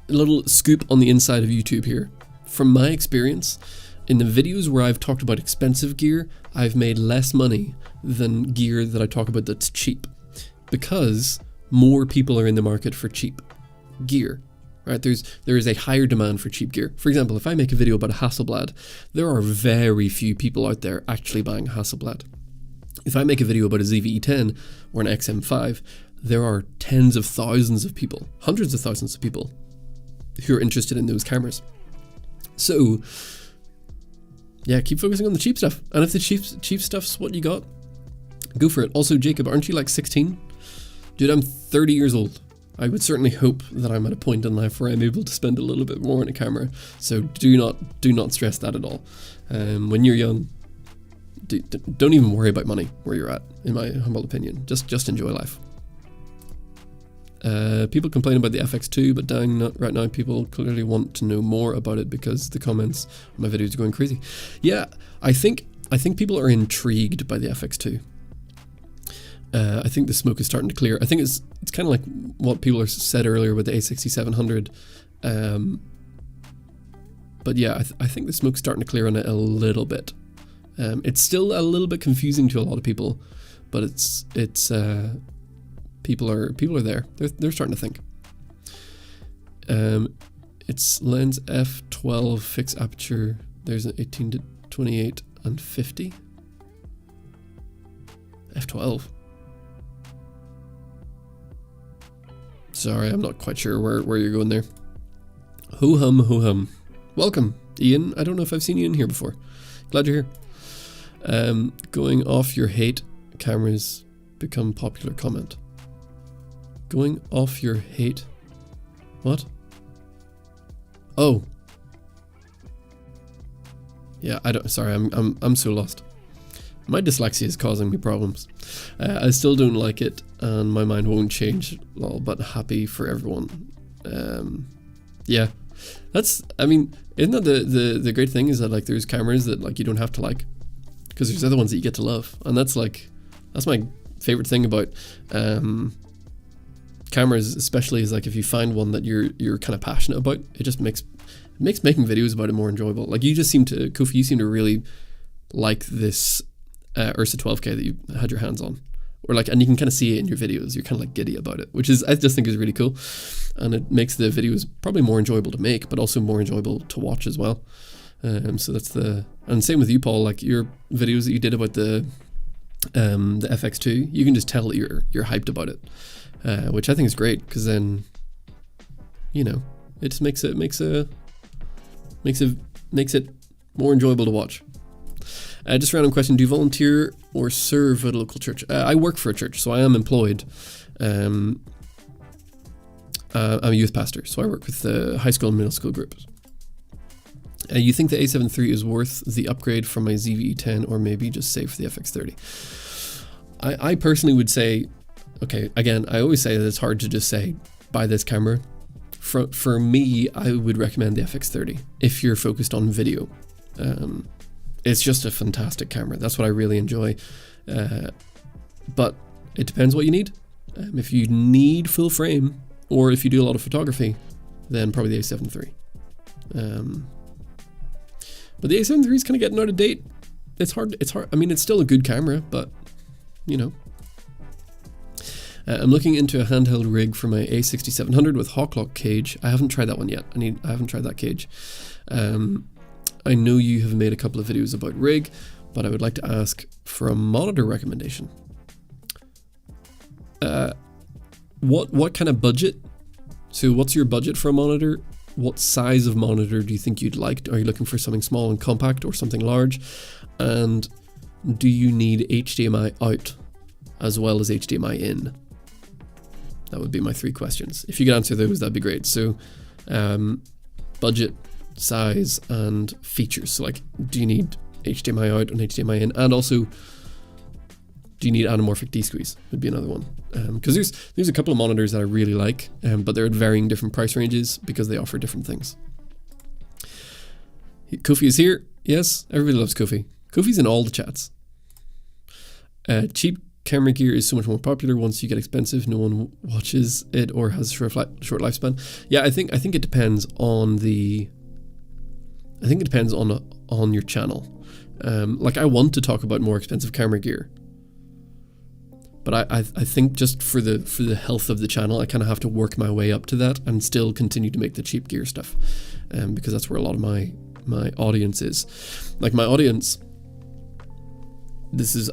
A little scoop on the inside of YouTube here. From my experience, in the videos where I've talked about expensive gear, I've made less money than gear that I talk about that's cheap, because more people are in the market for cheap gear. Right, there is a higher demand for cheap gear. For example, if I make a video about a Hasselblad, there are very few people out there actually buying a Hasselblad. If I make a video about a ZV-E10 or an XM5, there are tens of thousands of people, hundreds of thousands of people who are interested in those cameras. So, yeah, keep focusing on the cheap stuff. And if the cheap stuff's what you got, go for it. Also, Jacob, aren't you like 16? Dude, I'm 30 years old. I would certainly hope that I'm at a point in life where I'm able to spend a little bit more on a camera. So do not stress that at all. When you're young, don't even worry about money where you're at, in my humble opinion. Just enjoy life. People complain about the FX2, but right now people clearly want to know more about it because the comments on my videos are going crazy. Yeah, I think people are intrigued by the FX2. I think the smoke is starting to clear. I think it's kind of like what people said earlier with the A6700. But yeah, I think the smoke's starting to clear on it a little bit. It's still a little bit confusing to a lot of people, but it's people are there. They're starting to think. It's lens f12 fixed aperture. There's an 18-28 and 50. f12. Sorry, I'm not quite sure where you're going there. Ho hum. Welcome, Ian. I don't know if I've seen you in here before. Glad you're here. Going off your hate cameras become popular comment. Going off your hate. What? Oh. Yeah, sorry, I'm so lost. My dyslexia is causing me problems. I still don't like it, and my mind won't change, lol, but happy for everyone. Yeah, isn't that the great thing, is that like there's cameras that like you don't have to like, because there's other ones that you get to love, and that's my favorite thing about cameras, especially, is like if you find one that you're kind of passionate about, it just makes making videos about it more enjoyable. Like you seem to really like this Ursa 12K that you had your hands on, or like, and you can kind of see it in your videos. You're kind of like giddy about it, which is, I just think is really cool, and it makes the videos probably more enjoyable to make, but also more enjoyable to watch as well. So that's and same with you, Paul. Like your videos that you did about the FX2, you can just tell that you're hyped about it, which I think is great, because then, you know, it just makes it more enjoyable to watch. Just a random question, do you volunteer or serve at a local church? I work for a church, so I am employed. I'm a youth pastor, so I work with the high school and middle school groups. You think the A7 III is worth the upgrade from my ZV-E10, or maybe just save for the FX30? I personally would say, okay, again, I always say that it's hard to just say, buy this camera, for me, I would recommend the FX30 if you're focused on video. It's just a fantastic camera. That's what I really enjoy. But it depends what you need. If you need full frame, or if you do a lot of photography, then probably the A7 III. But the A7 III is kind of getting out of date. It's hard. I mean, it's still a good camera, but you know. I'm looking into a handheld rig for my A6700 with Hawklock cage. I haven't tried that one yet. I haven't tried that cage. I know you have made a couple of videos about rig, but I would like to ask for a monitor recommendation. What kind of budget? So what's your budget for a monitor? What size of monitor do you think you'd like? Are you looking for something small and compact or something large? And do you need HDMI out as well as HDMI in? That would be my 3 questions. If you could answer those, that'd be great. So budget, size, and features. So like, do you need HDMI out and HDMI in? And also, do you need anamorphic D-squeeze? Would be another one. Because there's a couple of monitors that I really like, but they're at varying different price ranges because they offer different things. Kofi is here. Yes, everybody loves Kofi. Kofi's in all the chats. Cheap camera gear is so much more popular. Once you get expensive, no one watches it or has short lifespan. Yeah, I think it depends on the. I think it depends on your channel. Like, I want to talk about more expensive camera gear, but I think just for the health of the channel, I kind of have to work my way up to that and still continue to make the cheap gear stuff, because that's where a lot of my audience is. Like, my audience.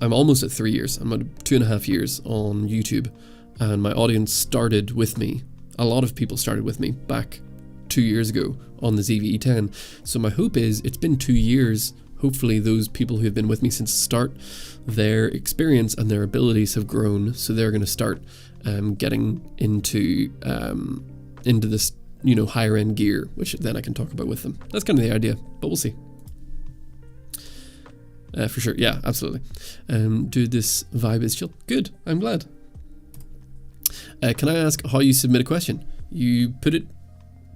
I'm almost at 3 years. I'm at 2.5 years on YouTube, and my audience started with me. A lot of people started with me back 2 years ago on the ZV-E10. So my hope is, it's been 2 years. Hopefully those people who have been with me since the start, their experience and their abilities have grown. So they're going to start getting into this, you know, higher end gear, which then I can talk about with them. That's kind of the idea, but we'll see. For sure, yeah, absolutely. Dude, this vibe is chill. Good, I'm glad. Can I ask how you submit a question? You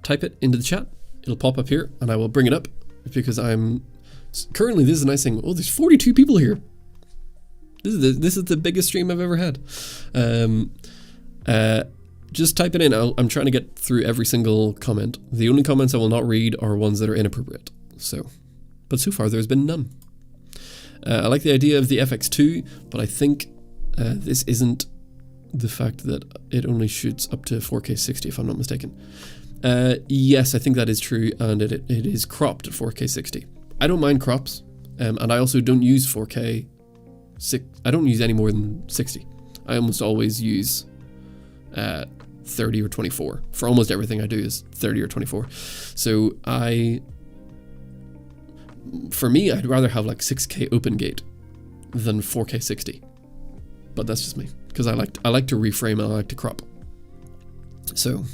type it into the chat. It'll pop up here, and I will bring it up because I'm currently. This is a nice thing. Oh, there's 42 people here. This is the biggest stream I've ever had. Just type it in. I'm trying to get through every single comment. The only comments I will not read are ones that are inappropriate. But so far there's been none. I like the idea of the FX2, but I think this isn't the fact that it only shoots up to 4K 60, if I'm not mistaken. Yes, I think that is true, and it is cropped at 4K 60. I don't mind crops, and I also don't use 4K. I don't use any more than 60. I almost always use 30 or 24. For almost everything I do is 30 or 24. So for me, I'd rather have like 6K open gate than 4K 60. But that's just me, because I like to reframe and I like to crop. So,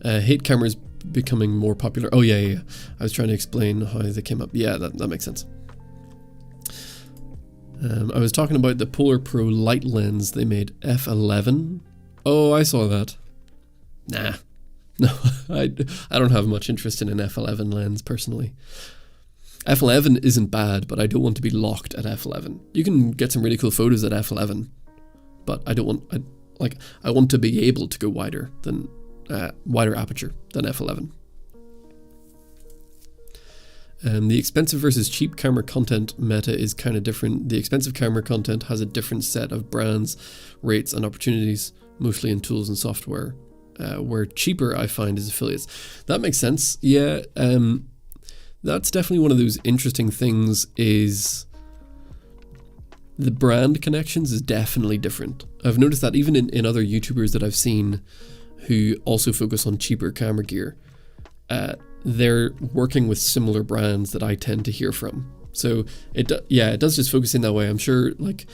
hate cameras becoming more popular. Oh yeah. I was trying to explain how they came up. Yeah, that makes sense. I was talking about the Polar Pro light lens they made, f11. Oh, I saw that. Nah, no, I don't have much interest in an f11 lens personally. f11 isn't bad, but I don't want to be locked at f11. You can get some really cool photos at f11, but I want to be able to go wider aperture than f11. The expensive versus cheap camera content meta is kind of different. The expensive camera content has a different set of brands, rates, and opportunities, mostly in tools and software, where cheaper I find is affiliates. That makes sense. Yeah, that's definitely one of those interesting things, is the brand connections is definitely different. I've noticed that even in other YouTubers that I've seen who also focus on cheaper camera gear, they're working with similar brands that I tend to hear from. So it does just focus in that way. I'm sure like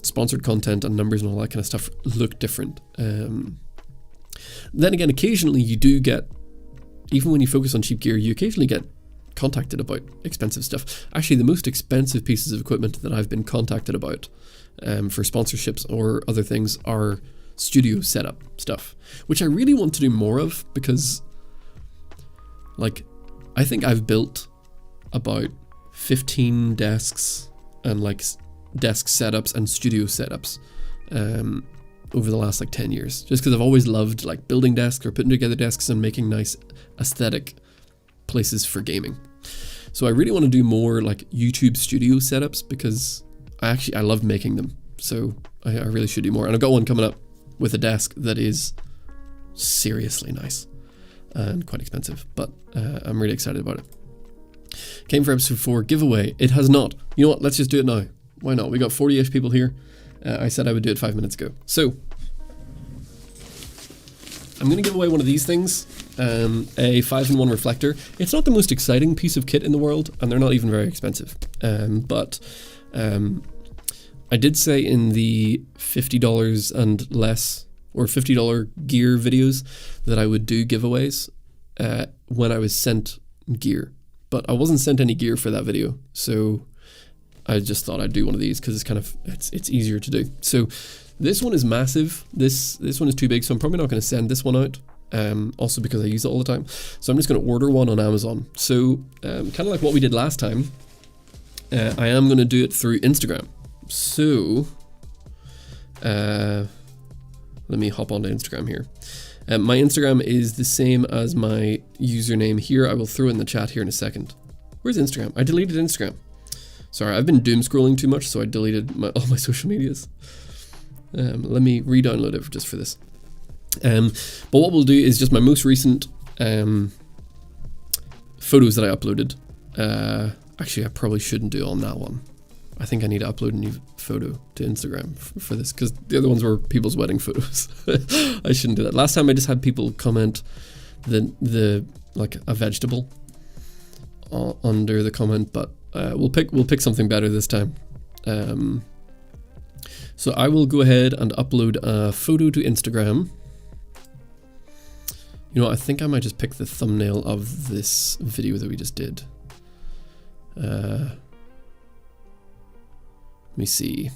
sponsored content and numbers and all that kind of stuff look different. Then again, occasionally you do get, even when you focus on cheap gear, you occasionally get contacted about expensive stuff. Actually, the most expensive pieces of equipment that I've been contacted about for sponsorships or other things are studio setup stuff, which I really want to do more of, because like I think I've built about 15 desks and like desk setups and studio setups over the last like 10 years, just because I've always loved like building desks or putting together desks and making nice aesthetic places for gaming. So I really want to do more like YouTube studio setups, because I love making them. So I really should do more. And I've got one coming up with a desk that is seriously nice and quite expensive, but I'm really excited about it. Came for episode 4 giveaway. It has not. You know what? Let's just do it now. Why not? We got 40-ish people here. I said I would do it 5 minutes ago. So I'm going to give away one of these things, a 5-in-1 reflector. It's not the most exciting piece of kit in the world, and they're not even very expensive. But I did say in the $50 and less, or $50 gear videos, that I would do giveaways when I was sent gear. But I wasn't sent any gear for that video, so I just thought I'd do one of these because it's easier to do. So this one is massive. This one is too big, so I'm probably not going to send this one out. Also because I use it all the time. So I'm just going to order one on Amazon. So kind of like what we did last time, I am going to do it through Instagram. So let me hop onto Instagram here. My Instagram is the same as my username here. I will throw it in the chat here in a second. Where's Instagram? I deleted Instagram. Sorry, I've been doom scrolling too much, so I deleted all my social medias. Let me re-download it just for this. But what we'll do is just my most recent photos that I uploaded. Actually, I probably shouldn't do it on that one. I think I need to upload a new photo to Instagram for this, because the other ones were people's wedding photos. I shouldn't do that. Last time I just had people comment the like a vegetable under the comment, but we'll pick something better this time. So I will go ahead and upload a photo to Instagram. You know, I think I might just pick the thumbnail of this video that we just did. Let me see.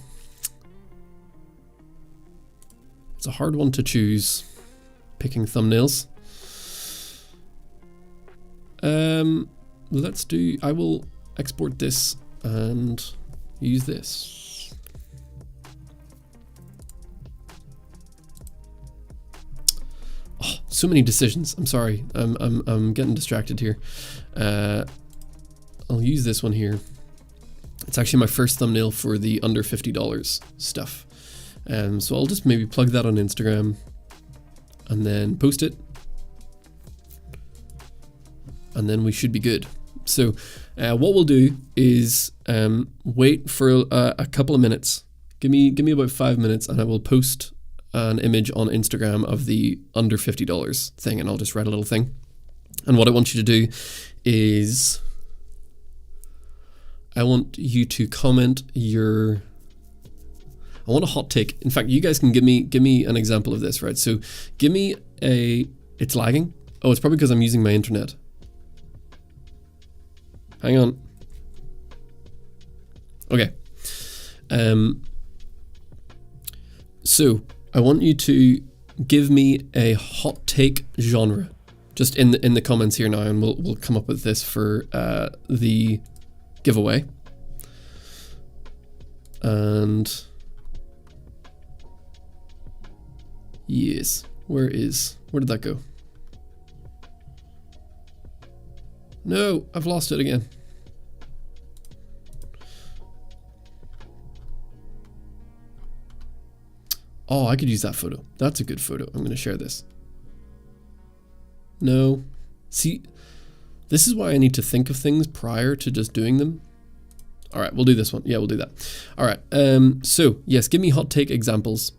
It's a hard one to choose, picking thumbnails. Let's do, I will export this and use this. Oh, so many decisions. I'm sorry. I'm getting distracted here. I'll use this one here. It's actually my first thumbnail for the under $50 stuff. So I'll just maybe plug that on Instagram and then post it. And then we should be good. So what we'll do is wait for a couple of minutes. Give me about 5 minutes, and I will post an image on Instagram of the under $50 thing, and I'll just write a little thing. And what I want you to do is I want you to comment your, I want a hot take. In fact, you guys can give me an example of this, right? So give me it's lagging. Oh, it's probably because I'm using my internet. Hang on. Okay. So I want you to give me a hot take genre, just in the comments here now, and we'll come up with this for the giveaway. And yes, where did that go? No, I've lost it again. Oh, I could use that photo. That's a good photo. I'm going to share this. No. See, this is why I need to think of things prior to just doing them. All right, we'll do this one. Yeah, we'll do that. All right. So yes, give me hot take examples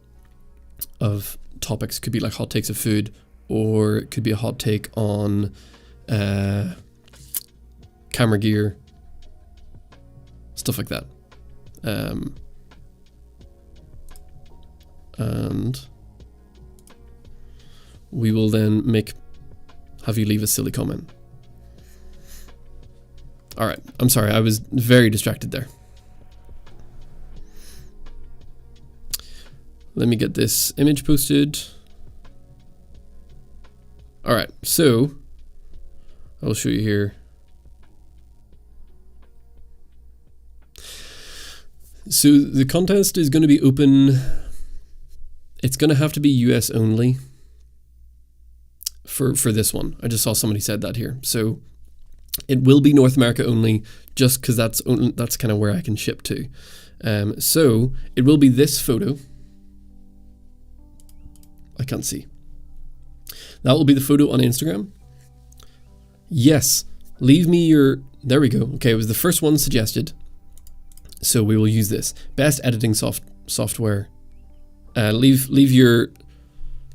of topics. Could be like hot takes of food, or it could be a hot take on camera gear, stuff like that. And we will then have you leave a silly comment. All right, I'm sorry, I was very distracted there. let me get this image posted. All right, so I'll show you here. So the contest is going to be open. It's going to have to be US only for this one. I just saw somebody said that here. So it will be North America only, just because that's kind of where I can ship to. So it will be this photo. I can't see. That will be the photo on Instagram. Yes, leave me your, there we go. Okay, it was the first one suggested. So we will use this. Best editing software. Leave your,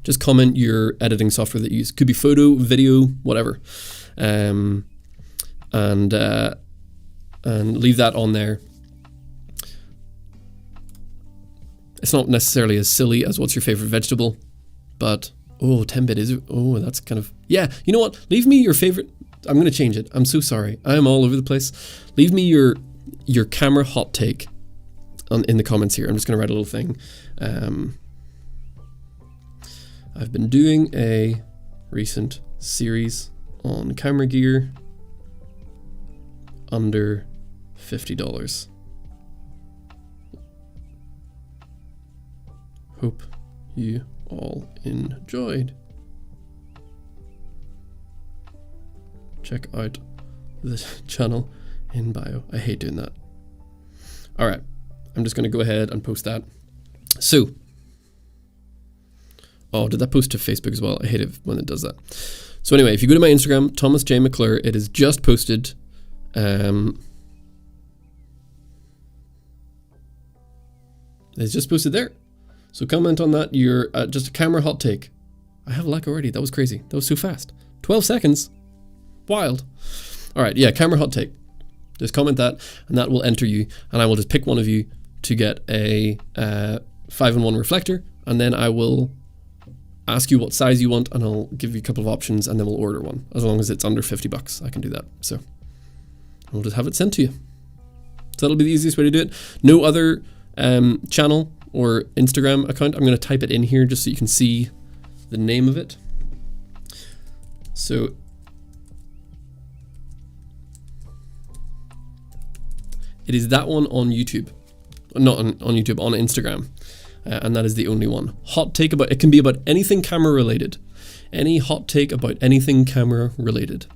just comment your editing software that you use. Could be photo, video, whatever. And leave that on there. It's not necessarily as silly as what's your favorite vegetable, but oh, 10-bit is, oh, that's kind of, yeah, you know what? Leave me your favorite, I'm going to change it. I'm so sorry. I am all over the place. Leave me your camera hot take in the comments here. I'm just going to write a little thing. I've been doing a recent series on camera gear under $50. Hope you all enjoyed. Check out the channel in bio. I hate doing that. All right, I'm just going to go ahead and post that. So, oh, did that post to Facebook as well? I hate it when it does that. So anyway, if you go to my Instagram, Thomas J. McClure, it is just posted. It's just posted there. So comment on that. You're just a camera hot take. I have a like already. That was crazy. That was so fast. 12 seconds. Wild. All right. Yeah. Camera hot take. Just comment that and that will enter you. And I will just pick one of you to get a 5-in-1 reflector. And then I will ask you what size you want and I'll give you a couple of options and then we'll order one. As long as it's under $50, I can do that. So we'll just have it sent to you. So that'll be the easiest way to do it. No other channel or Instagram account. I'm going to type it in here just so you can see the name of it. So it is that one on YouTube, not on YouTube, on Instagram. And that is the only one. Hot take about, it can be about anything camera related. Any hot take about anything camera related.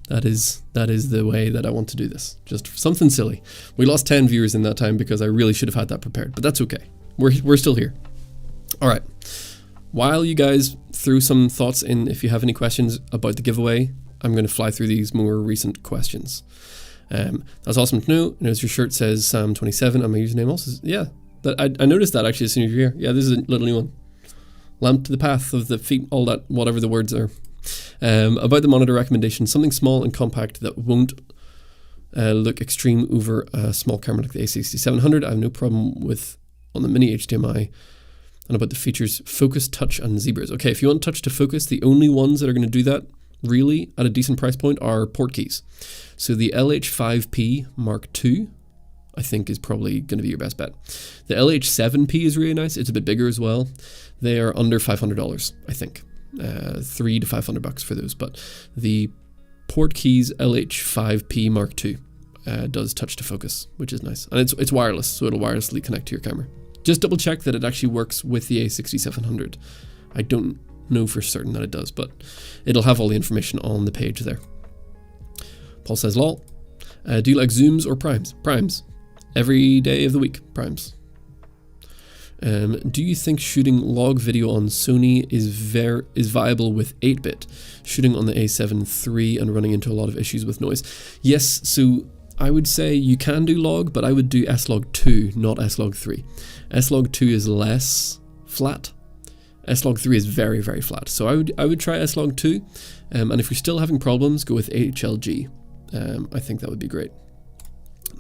That is the way that I want to do this. Just something silly. We lost 10 viewers in that time because I really should have had that prepared, but that's okay. We're still here. All right. While you guys threw some thoughts in, if you have any questions about the giveaway, I'm going to fly through these more recent questions. That's awesome to know. Notice your shirt says Sam27 and my username also says, yeah. I noticed that actually as soon as you're here. Yeah, this is a little new one. Lamp to the path of the feet, all that, whatever the words are. About the monitor recommendation, something small and compact that won't look extreme over a small camera like the A6700. I have no problem with on the mini HDMI. And about the features, focus, touch, and zebras. Okay, if you want touch to focus, the only ones that are going to do that really at a decent price point are port keys. So the LH5P Mark II, I think, is probably going to be your best bet. The LH7P is really nice. It's a bit bigger as well. They are under $500, I think. $300 to $500 for those. But the port keys LH5P Mark II does touch to focus, which is nice. And it's wireless, so it'll wirelessly connect to your camera. Just double check that it actually works with the A6700. I don't know for certain that it does, but it'll have all the information on the page there. Paul says, lol. Do you like zooms or primes? Primes. Every day of the week, primes. Do you think shooting log video on Sony is viable with 8-bit? Shooting on the A7 III and running into a lot of issues with noise. Yes, so I would say you can do log, but I would do S-Log2, not S-Log3. S-Log2 is less flat. S-Log3 is very, very flat. So I would try S-Log2. And if you're still having problems, go with HLG. I think that would be great.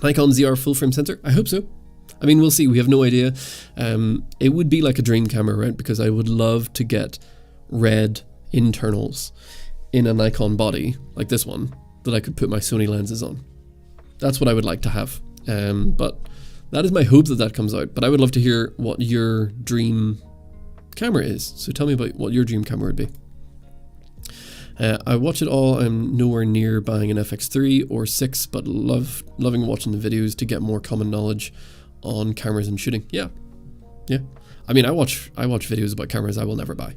Nikon ZR full frame sensor? I hope so. I mean, we'll see. We have no idea. It would be like a dream camera, right? Because I would love to get red internals in a Nikon body, like this one, that I could put my Sony lenses on. That's what I would like to have. But that is my hope that comes out. But I would love to hear what your dream camera is. So tell me about what your dream camera would be. I watch it all. I'm nowhere near buying an FX3 or 6, but loving watching the videos to get more common knowledge on cameras and shooting. Yeah. I mean, I watch videos about cameras I will never buy,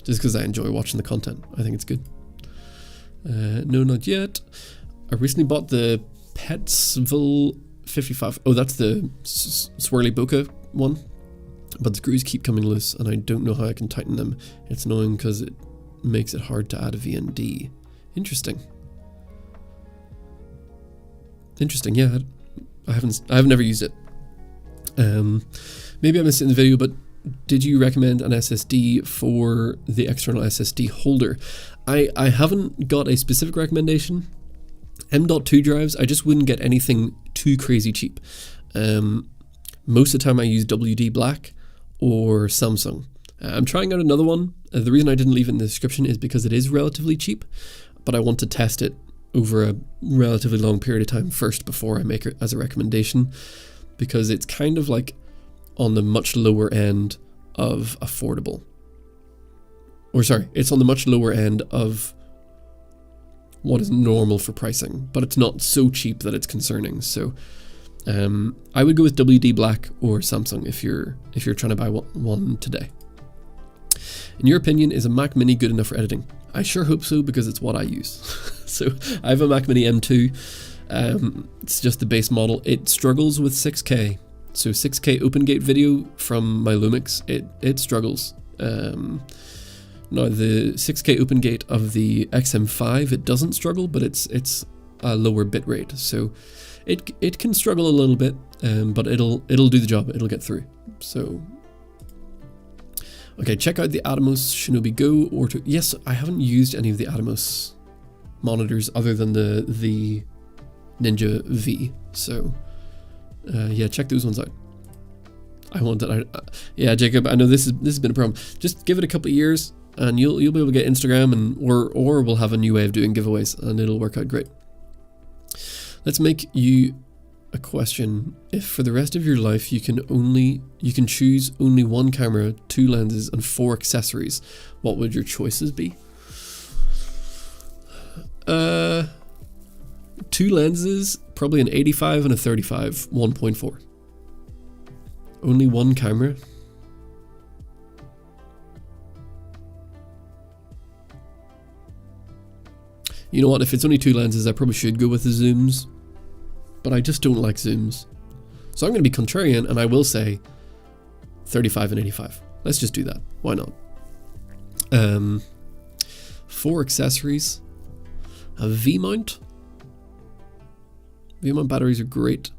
just because I enjoy watching the content. I think it's good. No, not yet. I recently bought the Petsville 55. Oh, that's the swirly bokeh one. But the screws keep coming loose, and I don't know how I can tighten them. It's annoying because it makes it hard to add a VND. Interesting. Yeah. I've never used it. Maybe I missed it in the video, but did you recommend an SSD for the external SSD holder? I haven't got a specific recommendation. M.2 drives, I just wouldn't get anything too crazy cheap. Most of the time I use WD Black or Samsung. I'm trying out another one. The reason I didn't leave it in the description is because it is relatively cheap, but I want to test it over a relatively long period of time first before I make it as a recommendation, because it's kind of like on the much lower end of affordable. Or sorry, it's on the much lower end of what is normal for pricing, but it's not so cheap that it's concerning. So I would go with WD Black or Samsung if you're trying to buy one today. In your opinion, is a Mac Mini good enough for editing? I sure hope so, because it's what I use. So I have a Mac Mini M2. It's just the base model. It struggles with 6K. So 6K OpenGate video from my Lumix, it struggles. Now the 6K OpenGate of the XM5, it doesn't struggle, but it's a lower bitrate. So it can struggle a little bit, but it'll do the job. It'll get through. So okay, check out the Atomos Shinobi Go or yes, I haven't used any of the Atomos monitors other than the Ninja V. So yeah, check those ones out. Yeah, Jacob, I know this has been a problem. Just give it a couple of years and you'll be able to get Instagram, and or we'll have a new way of doing giveaways and it'll work out great. Let's make you a question. If for the rest of your life you can choose only one camera, 2 lenses and 4 accessories, what would your choices be? 2 lenses, probably an 85 and a 35 1.4. Only one camera. You know what, if it's only 2 lenses, I probably should go with the zooms, but I just don't like zooms. So I'm going to be contrarian, and I will say 35 and 85. Let's just do that. Why not? 4 accessories. A V-mount. V-mount batteries are great.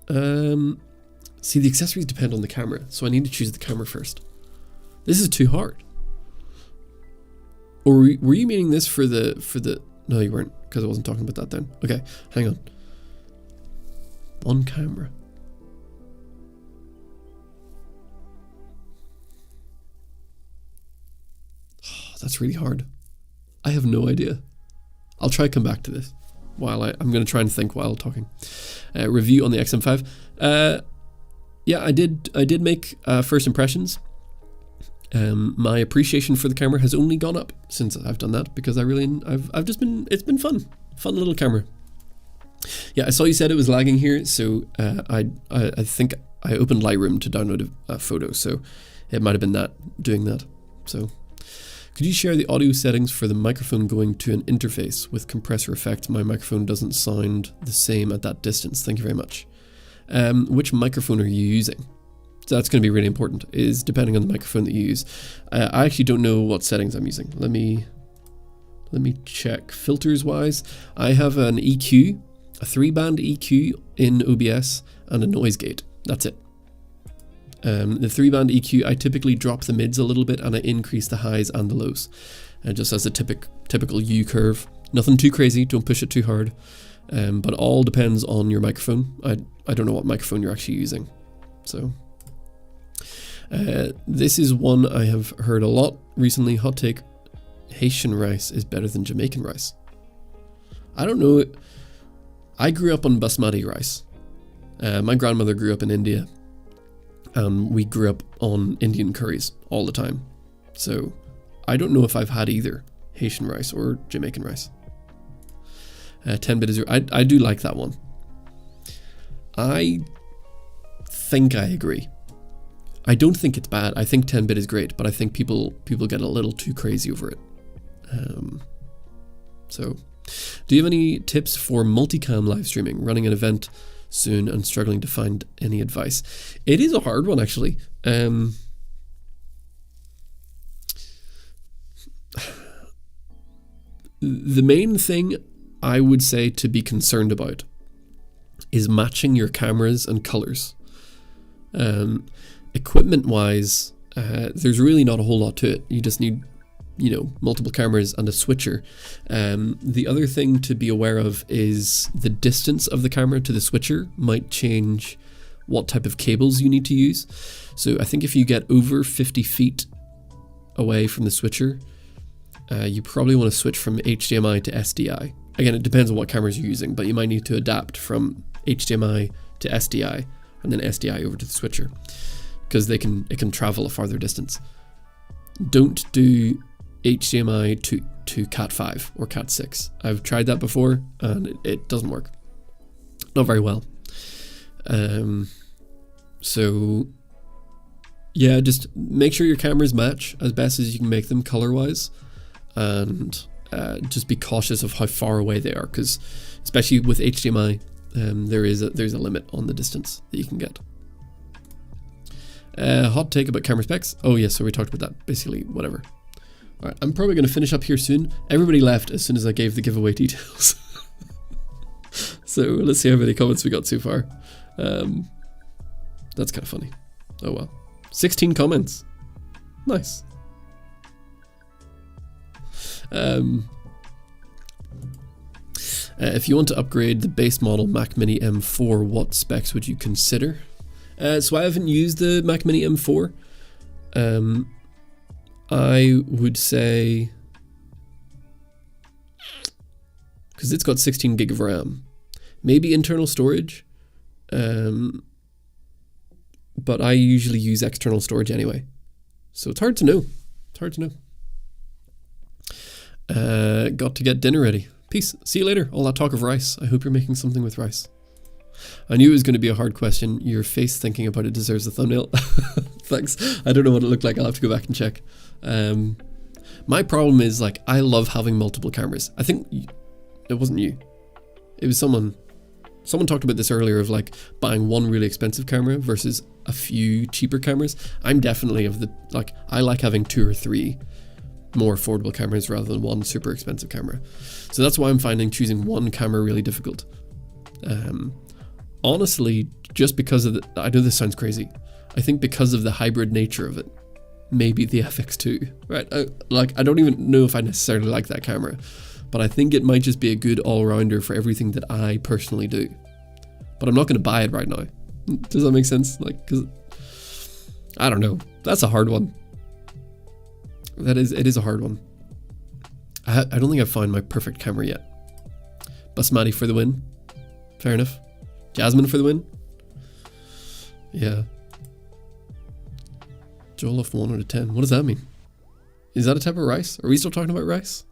See, the accessories depend on the camera, so I need to choose the camera first. This is too hard. Or were you meaning this for the? No, you weren't, because I wasn't talking about that then. Okay, hang on. One camera. Oh, that's really hard. I have no idea. I'll try to come back to this while I'm going to try and think while talking. Review on the XM5. Yeah, I did make first impressions. My appreciation for the camera has only gone up since I've done that, because it's been fun little camera. Yeah, I saw you said it was lagging here, so I think I opened Lightroom to download a photo, so it might have been that doing that. So could you share the audio settings for the microphone going to an interface with compressor effect? My microphone doesn't sound the same at that distance. Thank you very much. Which microphone are you using? So that's going to be really important, is depending on the microphone that you use. I actually don't know what settings I'm using. Let me check. Filters wise, I have an EQ, a 3-band EQ in OBS, and a noise gate. That's it. The 3-band EQ, I typically drop the mids a little bit and I increase the highs and the lows, just as a typical U curve. Nothing too crazy, don't push it too hard, but all depends on your microphone. I don't know what microphone you're actually using. So this is one I have heard a lot recently. Hot take: Haitian rice is better than Jamaican rice. I don't know. I grew up on basmati rice. My grandmother grew up in India, and we grew up on Indian curries all the time. So I don't know if I've had either Haitian rice or Jamaican rice. 10-bit is... I do like that one. I think I agree. I don't think it's bad. I think 10-bit is great, but I think people get a little too crazy over it. So, do you have any tips for multicam live streaming, running an event soon and struggling to find any advice? It is a hard one, actually. The main thing I would say to be concerned about is matching your cameras and colors. Equipment wise, there's really not a whole lot to it. You just need, multiple cameras and a switcher. The other thing to be aware of is the distance of the camera to the switcher might change what type of cables you need to use. So I think if you get over 50 feet away from the switcher, you probably want to switch from HDMI to SDI. Again, it depends on what cameras you're using, but you might need to adapt from HDMI to SDI and then SDI over to the switcher, because it can travel a farther distance. Don't do HDMI to Cat 5 or Cat 6. I've tried that before and it doesn't work. Not very well. So yeah, just make sure your cameras match as best as you can make them color-wise, and just be cautious of how far away they are, because especially with HDMI, there's a limit on the distance that you can get. Hot take about camera specs. Oh yes, so we talked about that. Basically, whatever. All right, I'm probably going to finish up here soon. Everybody left as soon as I gave the giveaway details. So let's see how many comments we got so far. That's kind of funny. Oh well, 16 comments. Nice. If you want to upgrade the base model Mac Mini M4, what specs would you consider? So I haven't used the Mac Mini M4. I would say, because it's got 16 gig of RAM, maybe internal storage, but I usually use external storage anyway, so it's hard to know. Got to get dinner ready. Peace. See you later. All that talk of rice. I hope you're making something with rice. I knew it was going to be a hard question. Your face thinking about it deserves a thumbnail. Thanks. I don't know what it looked like. I'll have to go back and check. My problem is, like, I love having multiple cameras. I think it wasn't you. It was someone talked about this earlier, of like buying one really expensive camera versus a few cheaper cameras. I'm definitely of the, like, I like having 2 or 3 more affordable cameras rather than one super expensive camera. So that's why I'm finding choosing one camera really difficult. Honestly, just because of I know this sounds crazy, I think because of the hybrid nature of it, maybe the FX2, right? I don't even know if I necessarily like that camera, but I think it might just be a good all-rounder for everything that I personally do. But I'm not going to buy it right now. Does that make sense? Like, cause I don't know. That's a hard one. It is a hard one. I don't think I've found my perfect camera yet. Basmati for the win. Fair enough. Jasmine for the win. Yeah. Joel of 1 out of 10. What does that mean? Is that a type of rice? Are we still talking about rice?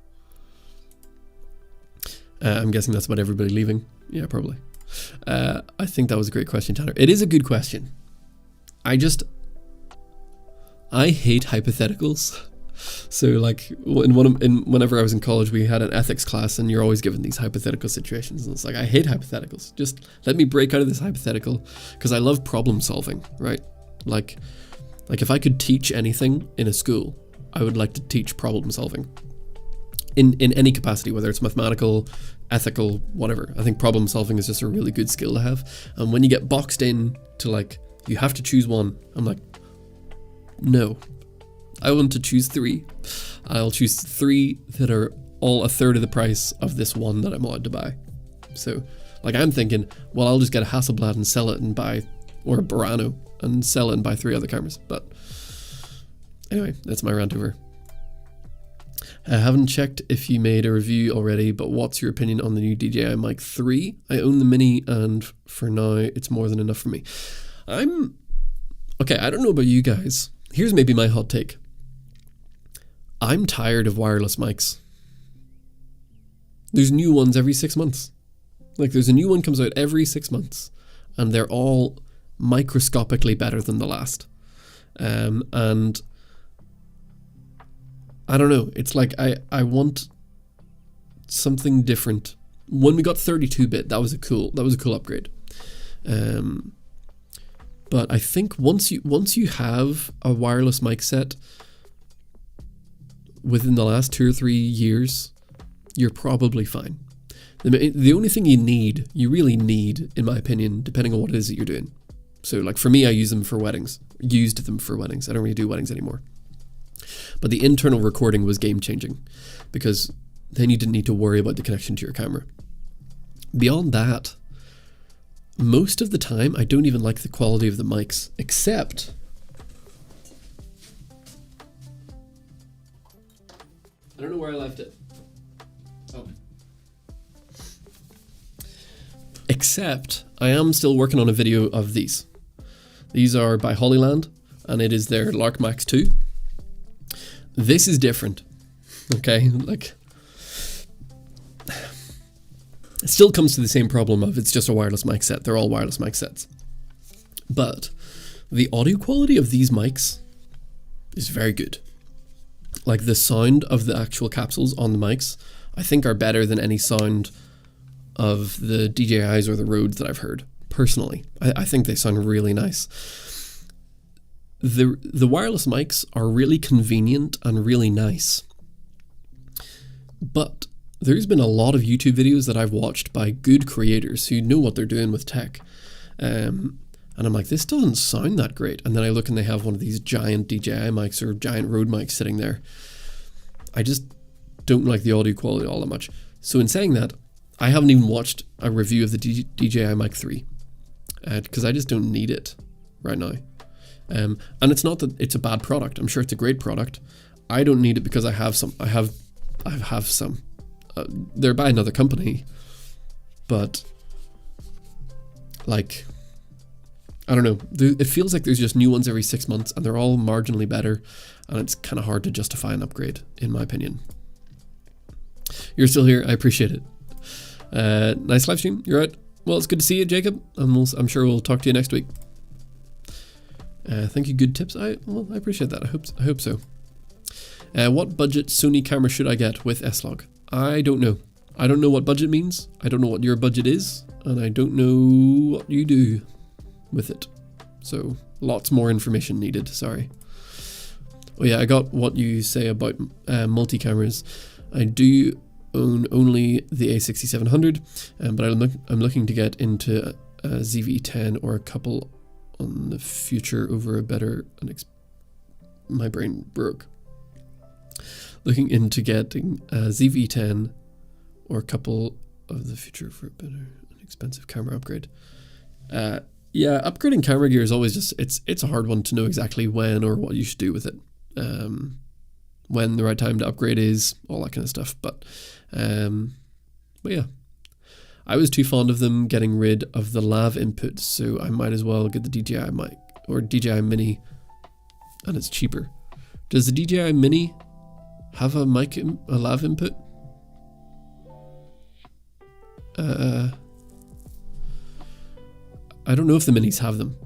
I'm guessing that's about everybody leaving. Yeah, probably. I think that was a great question, Tanner. It is a good question. I hate hypotheticals. So like whenever I was in college, we had an ethics class, and you're always given these hypothetical situations, and it's like, I hate hypotheticals. Just let me break out of this hypothetical, because I love problem solving, right? Like if I could teach anything in a school, I would like to teach problem solving in any capacity, whether it's mathematical, ethical, whatever. I think problem solving is just a really good skill to have. And when you get boxed in to, like, you have to choose one, I'm like, no. I want to choose 3. I'll choose 3 that are all a third of the price of this one that I'm allowed to buy. So, like, I'm thinking, well, I'll just get a Hasselblad and sell it and buy, or a Burano and sell it and buy 3 other cameras. But anyway, that's my rant over. I haven't checked if you made a review already, but what's your opinion on the new DJI Mic 3? I own the Mini, and for now, it's more than enough for me. Okay, I don't know about you guys. Here's maybe my hot take. I'm tired of wireless mics. There's new ones every 6 months. Like, there's a new one comes out every 6 months, and they're all microscopically better than the last. And I don't know. It's like I want something different. When we got 32-bit, that was a cool upgrade. But I think once you have a wireless mic set within the last 2 or 3 years, you're probably fine. The only thing you really need, in my opinion, depending on what it is that you're doing. So like for me, I used them for weddings. I don't really do weddings anymore. But the internal recording was game changing because then you didn't need to worry about the connection to your camera. Beyond that, most of the time, I don't even like the quality of the mics, except I don't know where I left it. Oh. Except I am still working on a video of these. These are by Hollyland, and it is their Lark Max 2. This is different. Okay, like it still comes to the same problem of it's just a wireless mic set. They're all wireless mic sets. But the audio quality of these mics is very good. Like the sound of the actual capsules on the mics, I think are better than any sound of the DJIs or the Rodes that I've heard. Personally, I think they sound really nice. The wireless mics are really convenient and really nice. But there's been a lot of YouTube videos that I've watched by good creators who know what they're doing with tech. And I'm like, this doesn't sound that great. And then I look and they have one of these giant DJI mics or giant Rode mics sitting there. I just don't like the audio quality all that much. So in saying that, I haven't even watched a review of the DJI Mic 3 because I just don't need it right now. And it's not that it's a bad product. I'm sure it's a great product. I don't need it because I have some. I have some. They're by another company, but like, I don't know. It feels like there's just new ones every 6 months, and they're all marginally better, and it's kind of hard to justify an upgrade, in my opinion. You're still here. I appreciate it. Nice live stream. You're right. Well, it's good to see you, Jacob, and I'm sure we'll talk to you next week. Thank you. Good tips. I appreciate that. I hope so. What budget Sony camera should I get with S-Log? I don't know. I don't know what budget means. I don't know what your budget is, and I don't know what you do with it. So lots more information needed. Sorry. Oh yeah, I got what you say about multi-cameras. I do own only the A6700, but I'm looking to get into a ZV-10 or a couple on the future over a better. My brain broke. Looking into getting a ZV-10 or a couple of the future for a better and expensive camera upgrade. Yeah, upgrading camera gear is always just, it's a hard one to know exactly when or what you should do with it. When the right time to upgrade is, all that kind of stuff. But yeah, I was too fond of them getting rid of the lav inputs, so I might as well get the DJI mic or DJI Mini, and it's cheaper. Does the DJI Mini have a lav input? I don't know if the minis have them.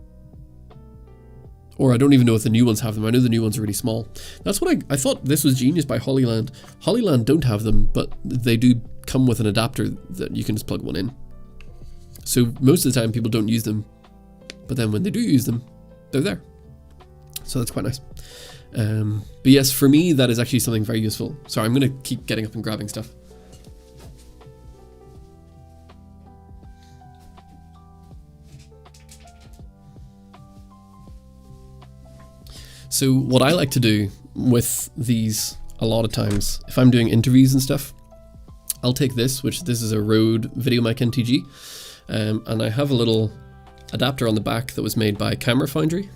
Or I don't even know if the new ones have them. I know the new ones are really small. That's what I thought this was genius by Hollyland. Hollyland don't have them, but they do come with an adapter that you can just plug one in. So most of the time people don't use them, but then when they do use them, they're there. So that's quite nice. But yes, for me, that is actually something very useful. Sorry, I'm going to keep getting up and grabbing stuff. So what I like to do with these a lot of times, if I'm doing interviews and stuff, I'll take this is a Rode VideoMic NTG, and I have a little adapter on the back that was made by Camera Foundry.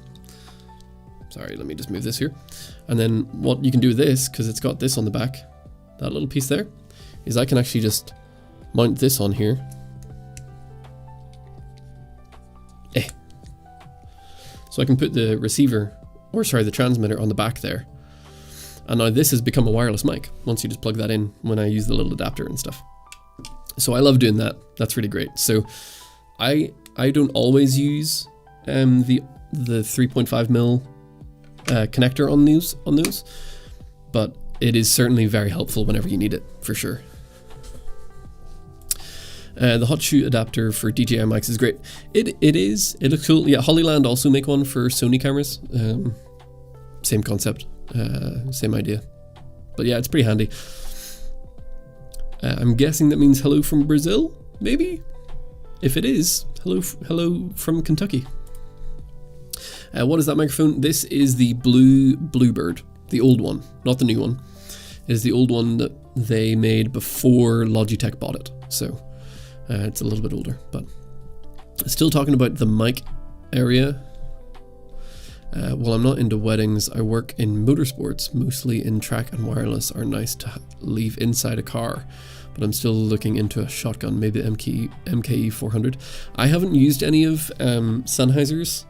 Sorry, let me just move this here. And then what you can do with this, because it's got this on the back, that little piece there, is I can actually just mount this on here. So I can put the receiver, or sorry, the transmitter on the back there. And now this has become a wireless mic once you just plug that in when I use the little adapter and stuff. So I love doing that. That's really great. So I don't always use the 3.5mm connector on those, but it is certainly very helpful whenever you need it, for sure. The hot shoe adapter for DJI mics is great. It looks cool. Yeah, Hollyland also make one for Sony cameras. Same concept, same idea. But yeah, it's pretty handy. I'm guessing that means hello from Brazil, maybe? If it is, hello from Kentucky. What is that microphone? This is the Bluebird, the old one, not the new one. It is the old one that they made before Logitech bought it. So it's a little bit older, but still talking about the mic area. Well, I'm not into weddings. I work in motorsports, mostly in track and wireless are nice to leave inside a car, but I'm still looking into a shotgun, maybe the MKE 400. I haven't used any of Sennheiser's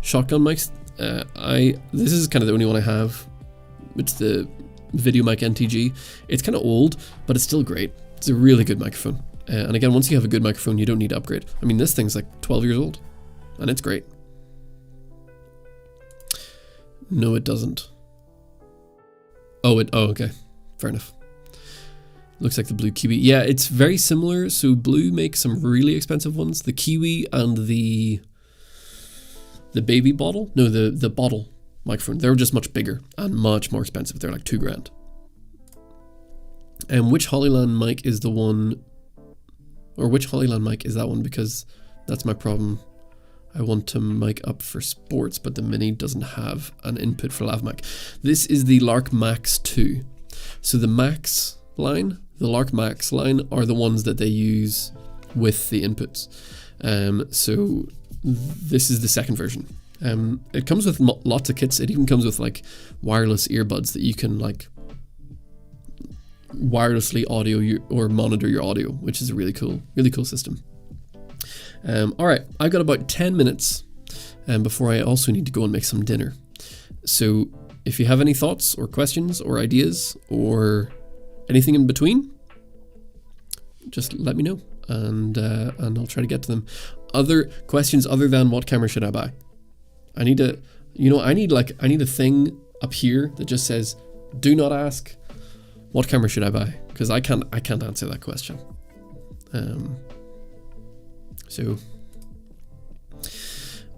shotgun mics. This is kind of the only one I have. It's the VideoMic NTG. It's kind of old, but it's still great. It's a really good microphone. And again, once you have a good microphone, you don't need to upgrade. I mean, this thing's like 12 years old, and it's great. No, it doesn't. Oh, okay. Fair enough. Looks like the Blue Kiwi. Yeah, it's very similar. So Blue makes some really expensive ones. The Kiwi and the baby bottle. No, the bottle microphone. They're just much bigger and much more expensive. They're like $2,000. And which Hollyland mic is the one, or which Hollyland mic is that one? Because that's my problem. I want to mic up for sports, but the Mini doesn't have an input for lav mic. This is the Lark Max 2. So the Max line, the Lark Max line are the ones that they use with the inputs. So this is the second version. It comes with lots of kits. It even comes with like wireless earbuds that you can like wirelessly audio or monitor your audio, which is a really cool system. All right, I've got about 10 minutes before I also need to go and make some dinner. So if you have any thoughts or questions or ideas or anything in between, just let me know and I'll try to get to them. Other questions other than what camera should I buy? I need a thing up here that just says, do not ask what camera should I buy, because I can't answer that question. So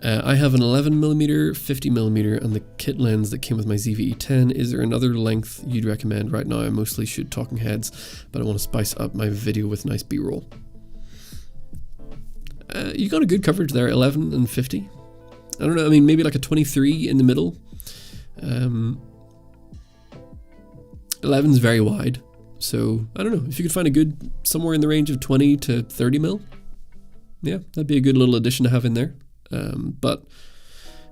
I have an 11mm, 50mm, and the kit lens that came with my ZV-E10. Is there another length you'd recommend? Right now I mostly shoot talking heads, but I want to spice up my video with nice B-roll. You got a good coverage there, 11 and 50. I don't know, I mean, maybe like a 23 in the middle. 11's very wide, so I don't know, if you could find a good, somewhere in the range of 20 to 30mm, yeah, that'd be a good little addition to have in there. But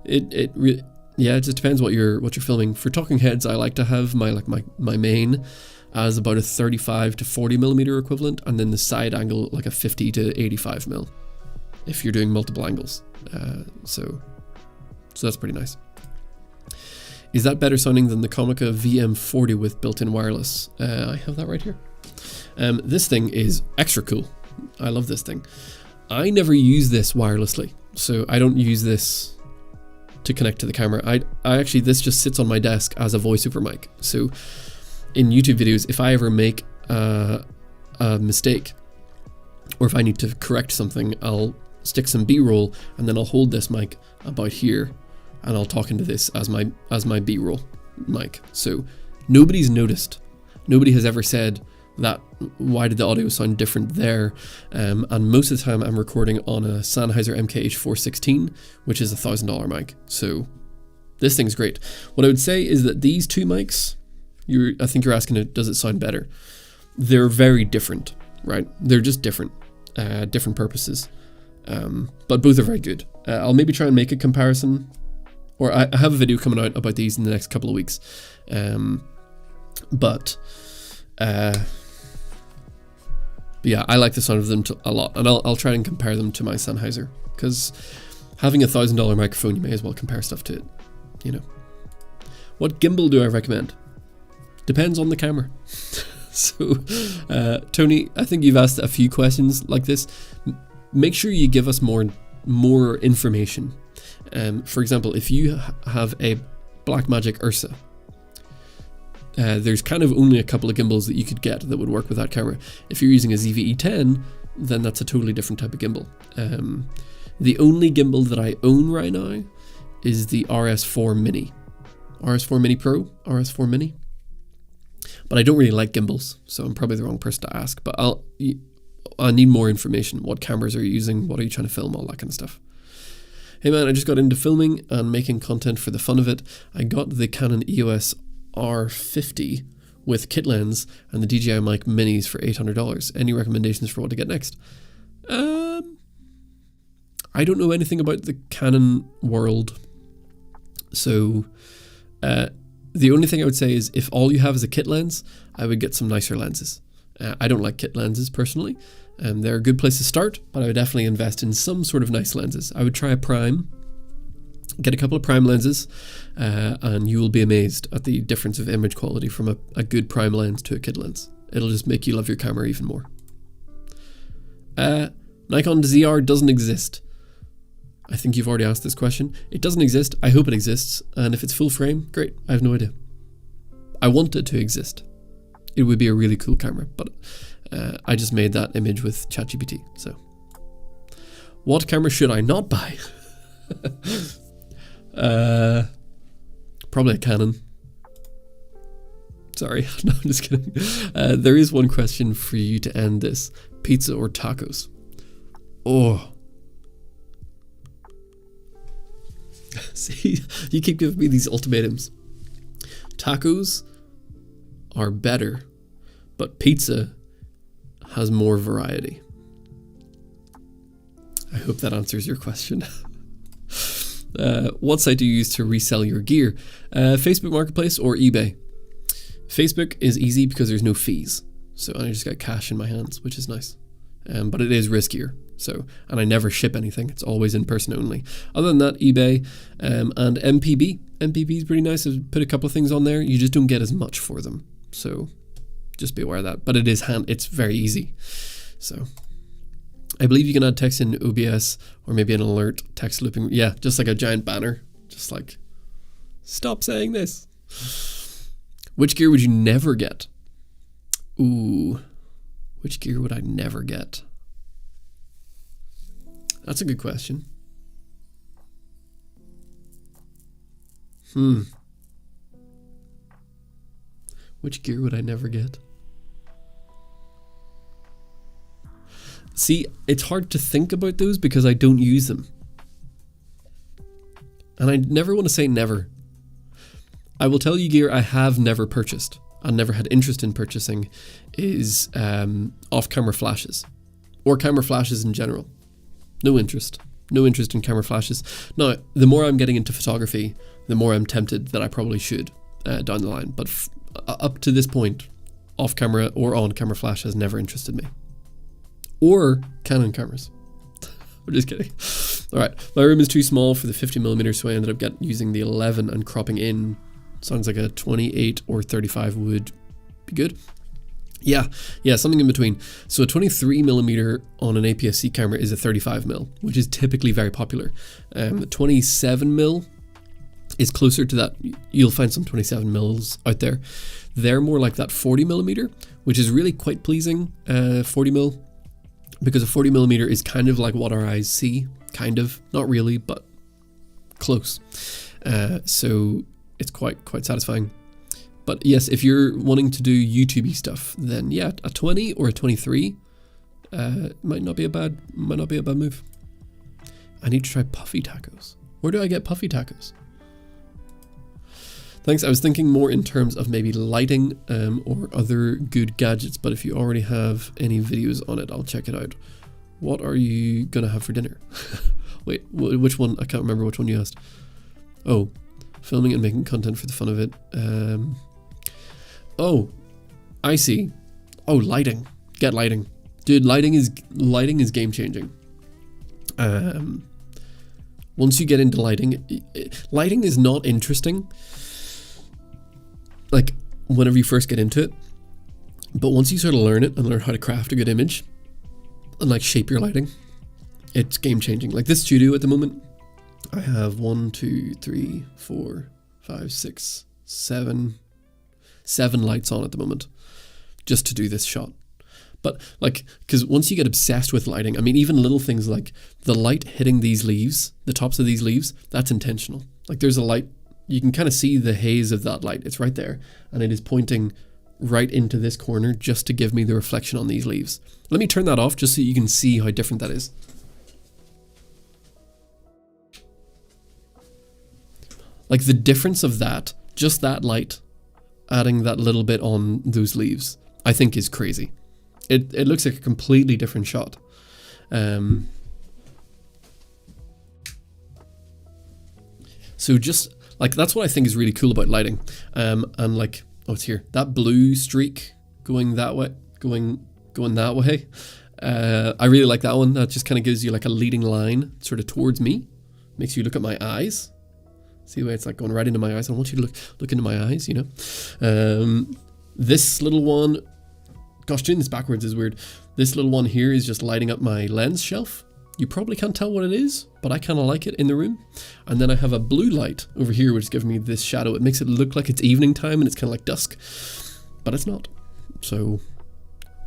it just depends what you're filming. For talking heads, I like to have my main as about a 35 to 40mm equivalent, and then the side angle like a 50 to 85mm if you're doing multiple angles. So that's pretty nice. Is that better sounding than the Comica VM40 with built-in wireless? I have that right here. This thing is extra cool. I love this thing. I never use this wirelessly, so I don't use this to connect to the camera. I actually, this just sits on my desk as a voiceover mic. So in YouTube videos, if I ever make a mistake, or if I need to correct something, I'll stick some B-roll and then I'll hold this mic about here and I'll talk into this as my B-roll mic. So nobody's noticed. Nobody has ever said that, why did the audio sound different there? And most of the time I'm recording on a Sennheiser MKH416, which is a $1,000 mic. So this thing's great. What I would say is that these two mics, I think you're asking, does it sound better? They're very different, right? They're just different, different purposes. But both are very good. I'll maybe try and make a comparison, or I have a video coming out about these in the next couple of weeks. But yeah, I like the sound of them a lot, and I'll try and compare them to my Sennheiser, because Having $1,000 microphone, you may as well compare stuff to it, you know. What gimbal do I recommend? Depends on the camera. So, Tony, I think you've asked a few questions like this. Make sure you give us more information. For example, if you have a Blackmagic Ursa, there's kind of only a couple of gimbals that you could get that would work with that camera. If you're using a ZV-E10, then that's a totally different type of gimbal. The only gimbal that I own right now is the RS4 Mini. RS4 Mini Pro, RS4 Mini. But I don't really like gimbals, so I'm probably the wrong person to ask. But I need more information. What cameras are you using? What are you trying to film? All that kind of stuff. Hey man, I just got into filming and making content for the fun of it. I got the Canon EOS R50 with kit lens and the DJI mic minis for $800. Any recommendations for what to get next? I don't know anything about the Canon world, so the only thing I would say is if all you have is a kit lens, I would get some nicer lenses. I don't like kit lenses personally, and they're a good place to start, but I would definitely invest in some sort of nice lenses. I would try a prime, get a couple of prime lenses, and you will be amazed at the difference of image quality from a good prime lens to a kit lens. It'll just make you love your camera even more. Nikon ZR doesn't exist. I think you've already asked this question. It doesn't exist. I hope it exists. And if it's full frame, great. I have no idea. I want it to exist. It would be a really cool camera, but I just made that image with ChatGPT. So, what camera should I not buy? Probably a Canon. Sorry, no, I'm just kidding. There is one question for you to end this. Pizza or tacos? Oh. See, you keep giving me these ultimatums. Tacos are better, but pizza has more variety. I hope that answers your question. What site do you use to resell your gear? Facebook Marketplace or eBay? Facebook is easy because there's no fees. So I just got cash in my hands, which is nice. But it is riskier. So, and I never ship anything. It's always in person only. Other than that, eBay and MPB. MPB is pretty nice. I've put a couple of things on there. You just don't get as much for them. So just be aware of that. But it is it's very easy. So I believe you can add text in OBS or maybe an alert text looping. Yeah, just like a giant banner. Just like, stop saying this. Which gear would you never get? Ooh, which gear would I never get? That's a good question. Which gear would I never get? See, it's hard to think about those because I don't use them. And I never want to say never. I will tell you gear I have never purchased and never had interest in purchasing is off-camera flashes or camera flashes in general. No interest in camera flashes. Now, the more I'm getting into photography, the more I'm tempted that I probably should down the line. But up to this point, off-camera or on-camera flash has never interested me. Or Canon cameras. I'm just kidding. All right, my room is too small for the 50mm, so I ended up using the 11 and cropping in. Sounds like a 28 or 35 would be good. Yeah, something in between. So a 23mm on an APS-C camera is a 35mm, which is typically very popular. 27mm is closer to that. You'll find some 27mm out there. They're more like that 40mm, which is really quite pleasing. 40mm, because a 40mm is kind of like what our eyes see, kind of, not really, but close. So it's quite satisfying. But yes, if you're wanting to do YouTube-y stuff, then yeah, a 20 or a 23 might not be a bad move. I need to try puffy tacos. Where do I get puffy tacos? Thanks. I was thinking more in terms of maybe lighting or other good gadgets, but if you already have any videos on it, I'll check it out. What are you gonna have for dinner? Wait, which one? I can't remember which one you asked. Oh, filming and making content for the fun of it. Oh, I see. Oh, lighting. Get lighting. Dude, lighting is game changing. once you get into lighting, lighting is not interesting, like, whenever you first get into it. But once you sort of learn it and learn how to craft a good image and like shape your lighting, it's game changing. Like this studio at the moment, I have 1, 2, 3, 4, 5, 6, 7 lights on at the moment just to do this shot. But like, because once you get obsessed with lighting, I mean, even little things like the light hitting these leaves, the tops of these leaves, that's intentional. Like there's a light, you can kind of see the haze of that light. It's right there, and it is pointing right into this corner just to give me the reflection on these leaves. Let me turn that off just so you can see how different that is. Like the difference of that, just that light, adding that little bit on those leaves, I think is crazy. It looks like a completely different shot. So just like, that's what I think is really cool about lighting. And like, oh, it's here. That blue streak going that way, going that way. I really like that one. That just kind of gives you like a leading line sort of towards me. Makes you look at my eyes. See the way it's like going right into my eyes. I want you to look into my eyes, you know. This little one, gosh, doing this backwards is weird. This little one here is just lighting up my lens shelf. You probably can't tell what it is, but I kind of like it in the room. And then I have a blue light over here, which is giving me this shadow. It makes it look like it's evening time and it's kind of like dusk, but it's not. So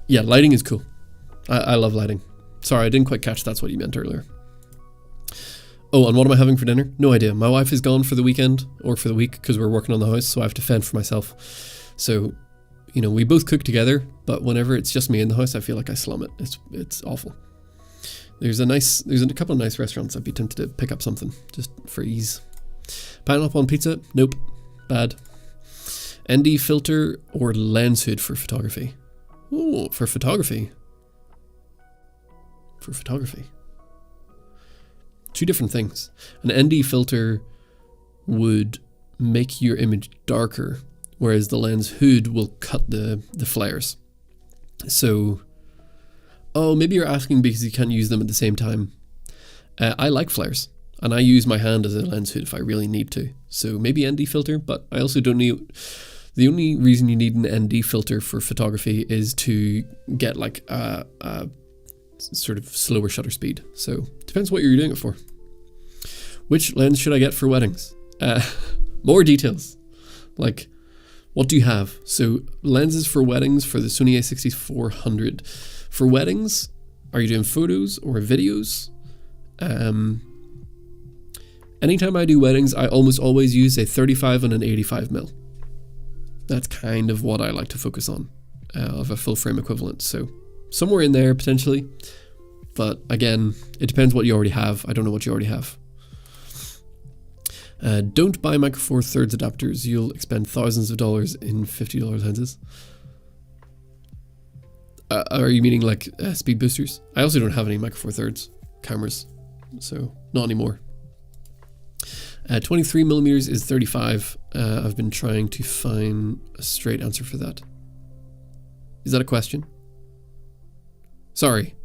yeah, lighting is cool. I love lighting. Sorry, I didn't quite catch that's what you meant earlier. Oh, and what am I having for dinner? No idea. My wife is gone for the weekend or for the week because we're working on the house, so I have to fend for myself. So, you know, we both cook together, but whenever it's just me in the house, I feel like I slum it. It's awful. There's a couple of nice restaurants. I'd be tempted to pick up something just for ease. Pineapple on pizza? Nope. Bad. ND filter or lens hood for photography? Oh, for photography. For photography. Two different things. An ND filter would make your image darker, whereas the lens hood will cut the flares. So, oh, maybe you're asking because you can't use them at the same time. I like flares, and I use my hand as a lens hood if I really need to. So maybe ND filter, but I also don't need... The only reason you need an ND filter for photography is to get like a sort of slower shutter speed. So depends what you're doing it for. Which lens should I get for weddings? More details. Like, what do you have? So lenses for weddings for the Sony a6400. For weddings, are you doing photos or videos? Anytime I do weddings, I almost always use a 35 and an 85mm. That's kind of what I like to focus on, of a full frame equivalent. So somewhere in there potentially, but again, it depends what you already have. I don't know what you already have. Don't buy Micro Four Thirds adapters. You'll expend thousands of dollars in $50 lenses. Are you meaning like speed boosters? I also don't have any Micro Four Thirds cameras, so not anymore. 23mm is 35. I've been trying to find a straight answer for that. Is that a question? Sorry.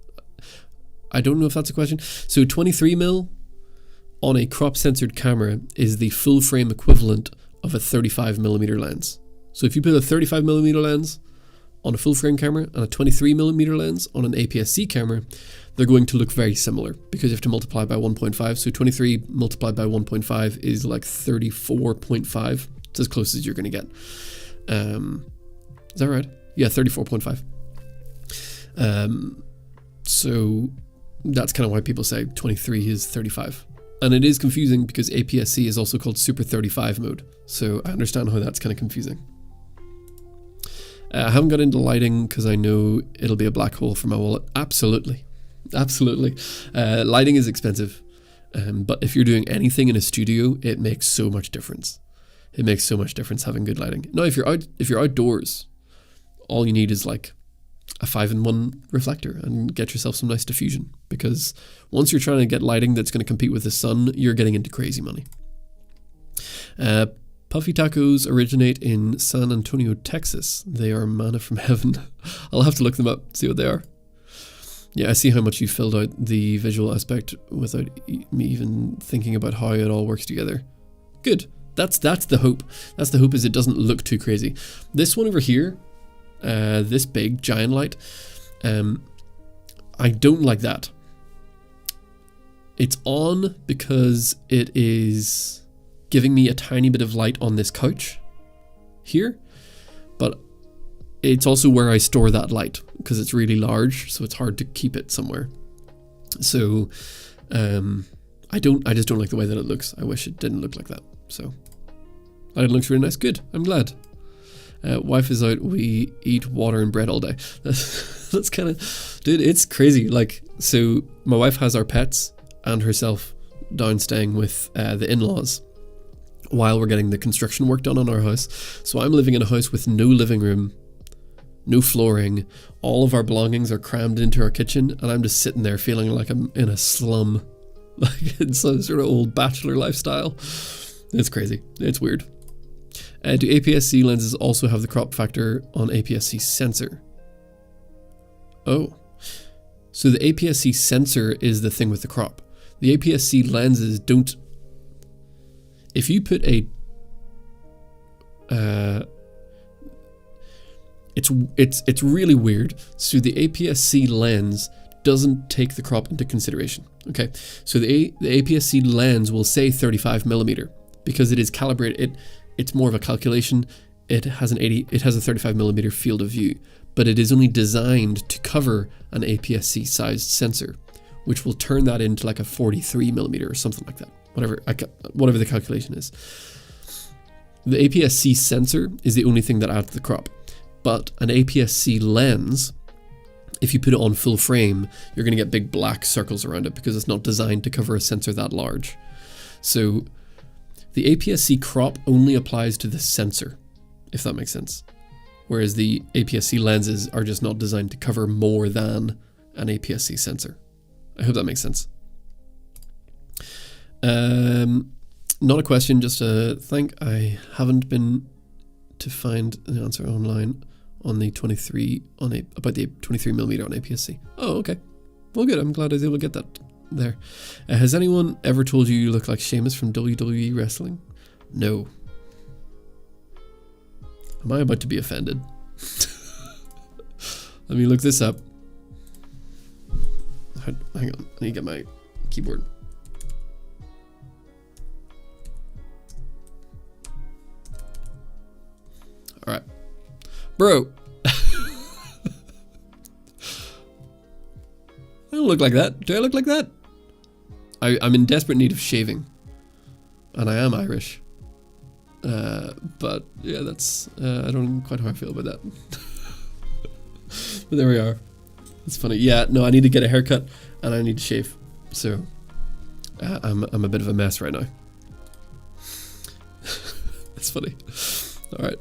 I don't know if that's a question. So 23mm on a crop censored camera is the full frame equivalent of a 35mm lens. So if you put a 35mm lens on a full frame camera and a 23mm lens on an APS-C camera, they're going to look very similar because you have to multiply by 1.5. So 23 multiplied by 1.5 is like 34.5. It's as close as you're going to get. Is that right? Yeah, 34.5. So that's kind of why people say 23 is 35. And it is confusing because APS-C is also called Super 35 mode. So I understand how that's kind of confusing. I haven't got into lighting because I know it'll be a black hole for my wallet. Absolutely. Absolutely. Lighting is expensive. But if you're doing anything in a studio, it makes so much difference. It makes so much difference having good lighting. Now, if you're outdoors, all you need is like a 5-in-1 reflector and get yourself some nice diffusion, because once you're trying to get lighting that's going to compete with the sun, you're getting into crazy money. Puffy tacos originate in San Antonio, Texas. They are manna from heaven. I'll have to look them up, see what they are. Yeah, I see how much you filled out the visual aspect without me even thinking about how it all works together. Good. That's the hope. That's the hope, is it doesn't look too crazy. This one over here, this big giant light, I don't like that. It's on because it is giving me a tiny bit of light on this couch here, but it's also where I store that light because it's really large, so it's hard to keep it somewhere. So I just don't like the way that it looks. I wish it didn't look like that. So it looks really nice. Good. I'm glad. Wife is out. We eat water and bread all day. That's kind of, dude, it's crazy. Like, so my wife has our pets and herself down staying with the in-laws while we're getting the construction work done on our house. So I'm living in a house with no living room, no flooring. All of our belongings are crammed into our kitchen, and I'm just sitting there feeling like I'm in a slum, like it's some sort of old bachelor lifestyle. It's crazy. It's weird. Do APS-C lenses also have the crop factor on APS-C sensor? Oh, so the APS-C sensor is the thing with the crop. The APS-C lenses don't. If you put a it's really weird. So the APS-C lens doesn't take the crop into consideration. Okay, so the APS-C lens will say 35mm because it is calibrated. It's more of a calculation. It has a 35mm field of view, but it is only designed to cover an APS-C sized sensor, which will turn that into like a 43mm or something like that. Whatever the calculation is. The APS-C sensor is the only thing that adds the crop, but an APS-C lens, if you put it on full frame, you're going to get big black circles around it because it's not designed to cover a sensor that large. So the APS-C crop only applies to the sensor, if that makes sense. Whereas the APS-C lenses are just not designed to cover more than an APS-C sensor. I hope that makes sense. Not a question, just a think. I haven't been to find an answer online on the 23 about the 23mm on APS-C. Oh, okay. Well, good. I'm glad I was able to get that there. Has anyone ever told you look like Sheamus from WWE wrestling? No. Am I about to be offended? Let me look this up. Hang on, I need to get my keyboard. All right, bro. I don't look like that. Do I look like that? I'm in desperate need of shaving, and I am Irish. But yeah, that's I don't know quite how I feel about that. But there we are. It's funny. Yeah, no, I need to get a haircut and I need to shave. So I'm a bit of a mess right now. It's funny. All right.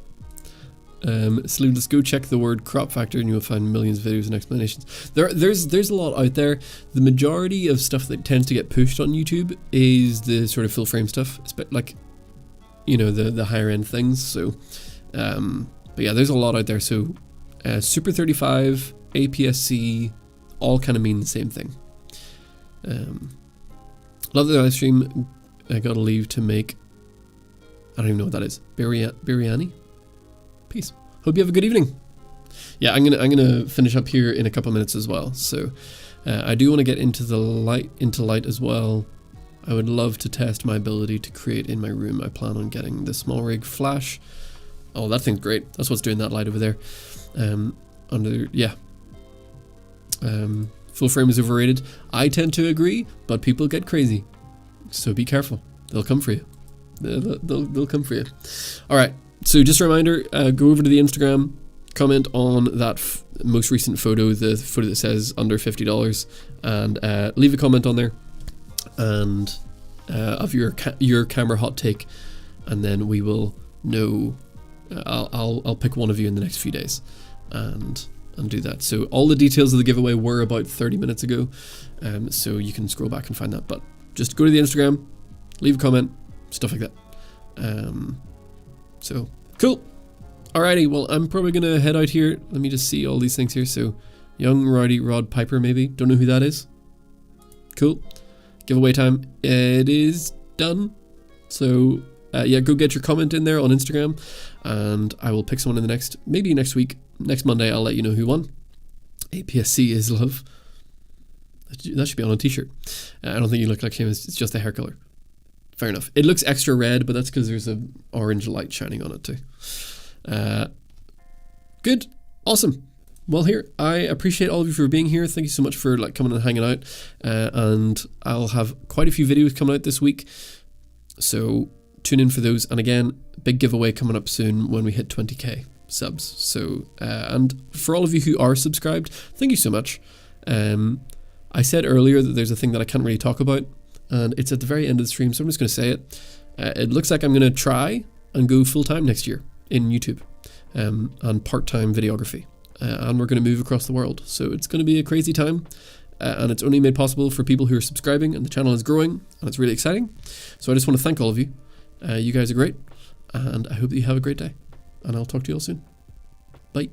So let's go check the word crop factor and you'll find millions of videos and explanations. There's a lot out there. The majority of stuff that tends to get pushed on YouTube is the sort of full frame stuff, like, you know, the higher end things. So, but yeah, there's a lot out there. So, Super 35, APS-C, all kind of mean the same thing. Love the live stream. I gotta leave to make, I don't even know what that is. Biryani? Peace. Hope you have a good evening. Yeah, I'm gonna finish up here in a couple minutes as well. So I do want to get into light as well. I would love to test my ability to create in my room. I plan on getting the small rig flash. Oh, that thing's great. That's what's doing that light over there. Full frame is overrated. I tend to agree, but people get crazy. So be careful. They'll come for you. They'll come for you. All right. So just a reminder, go over to the Instagram, comment on that most recent photo, the photo that says under $50, and leave a comment on there, and of your camera hot take, and then we will know. I'll pick one of you in the next few days, and do that. So all the details of the giveaway were about 30 minutes ago, so you can scroll back and find that. But just go to the Instagram, leave a comment, stuff like that. So cool. Alrighty, well, I'm probably gonna head out here. Let me just see all these things here. So Young Rowdy Rod Piper, maybe. Don't know who that is. Cool. Giveaway time. It is done. So yeah, go get your comment in there on Instagram, and I will pick someone in the maybe next week. Next Monday, I'll let you know who won. APS-C is love. That should be on a t-shirt. I don't think you look like him. It's just the hair color. Fair enough. It looks extra red, but that's because there's an orange light shining on it too. Good. Awesome. Well, here, I appreciate all of you for being here. Thank you so much for coming and hanging out. And I'll have quite a few videos coming out this week, so tune in for those. And again, big giveaway coming up soon when we hit 20k subs. So and for all of you who are subscribed, thank you so much. I said earlier that there's a thing that I can't really talk about, and it's at the very end of the stream, so I'm just going to say it. It looks like I'm going to try and go full-time next year in YouTube and part-time videography. And we're going to move across the world. So it's going to be a crazy time. And it's only made possible for people who are subscribing, and the channel is growing, and it's really exciting. So I just want to thank all of you. You guys are great. And I hope that you have a great day. And I'll talk to you all soon. Bye.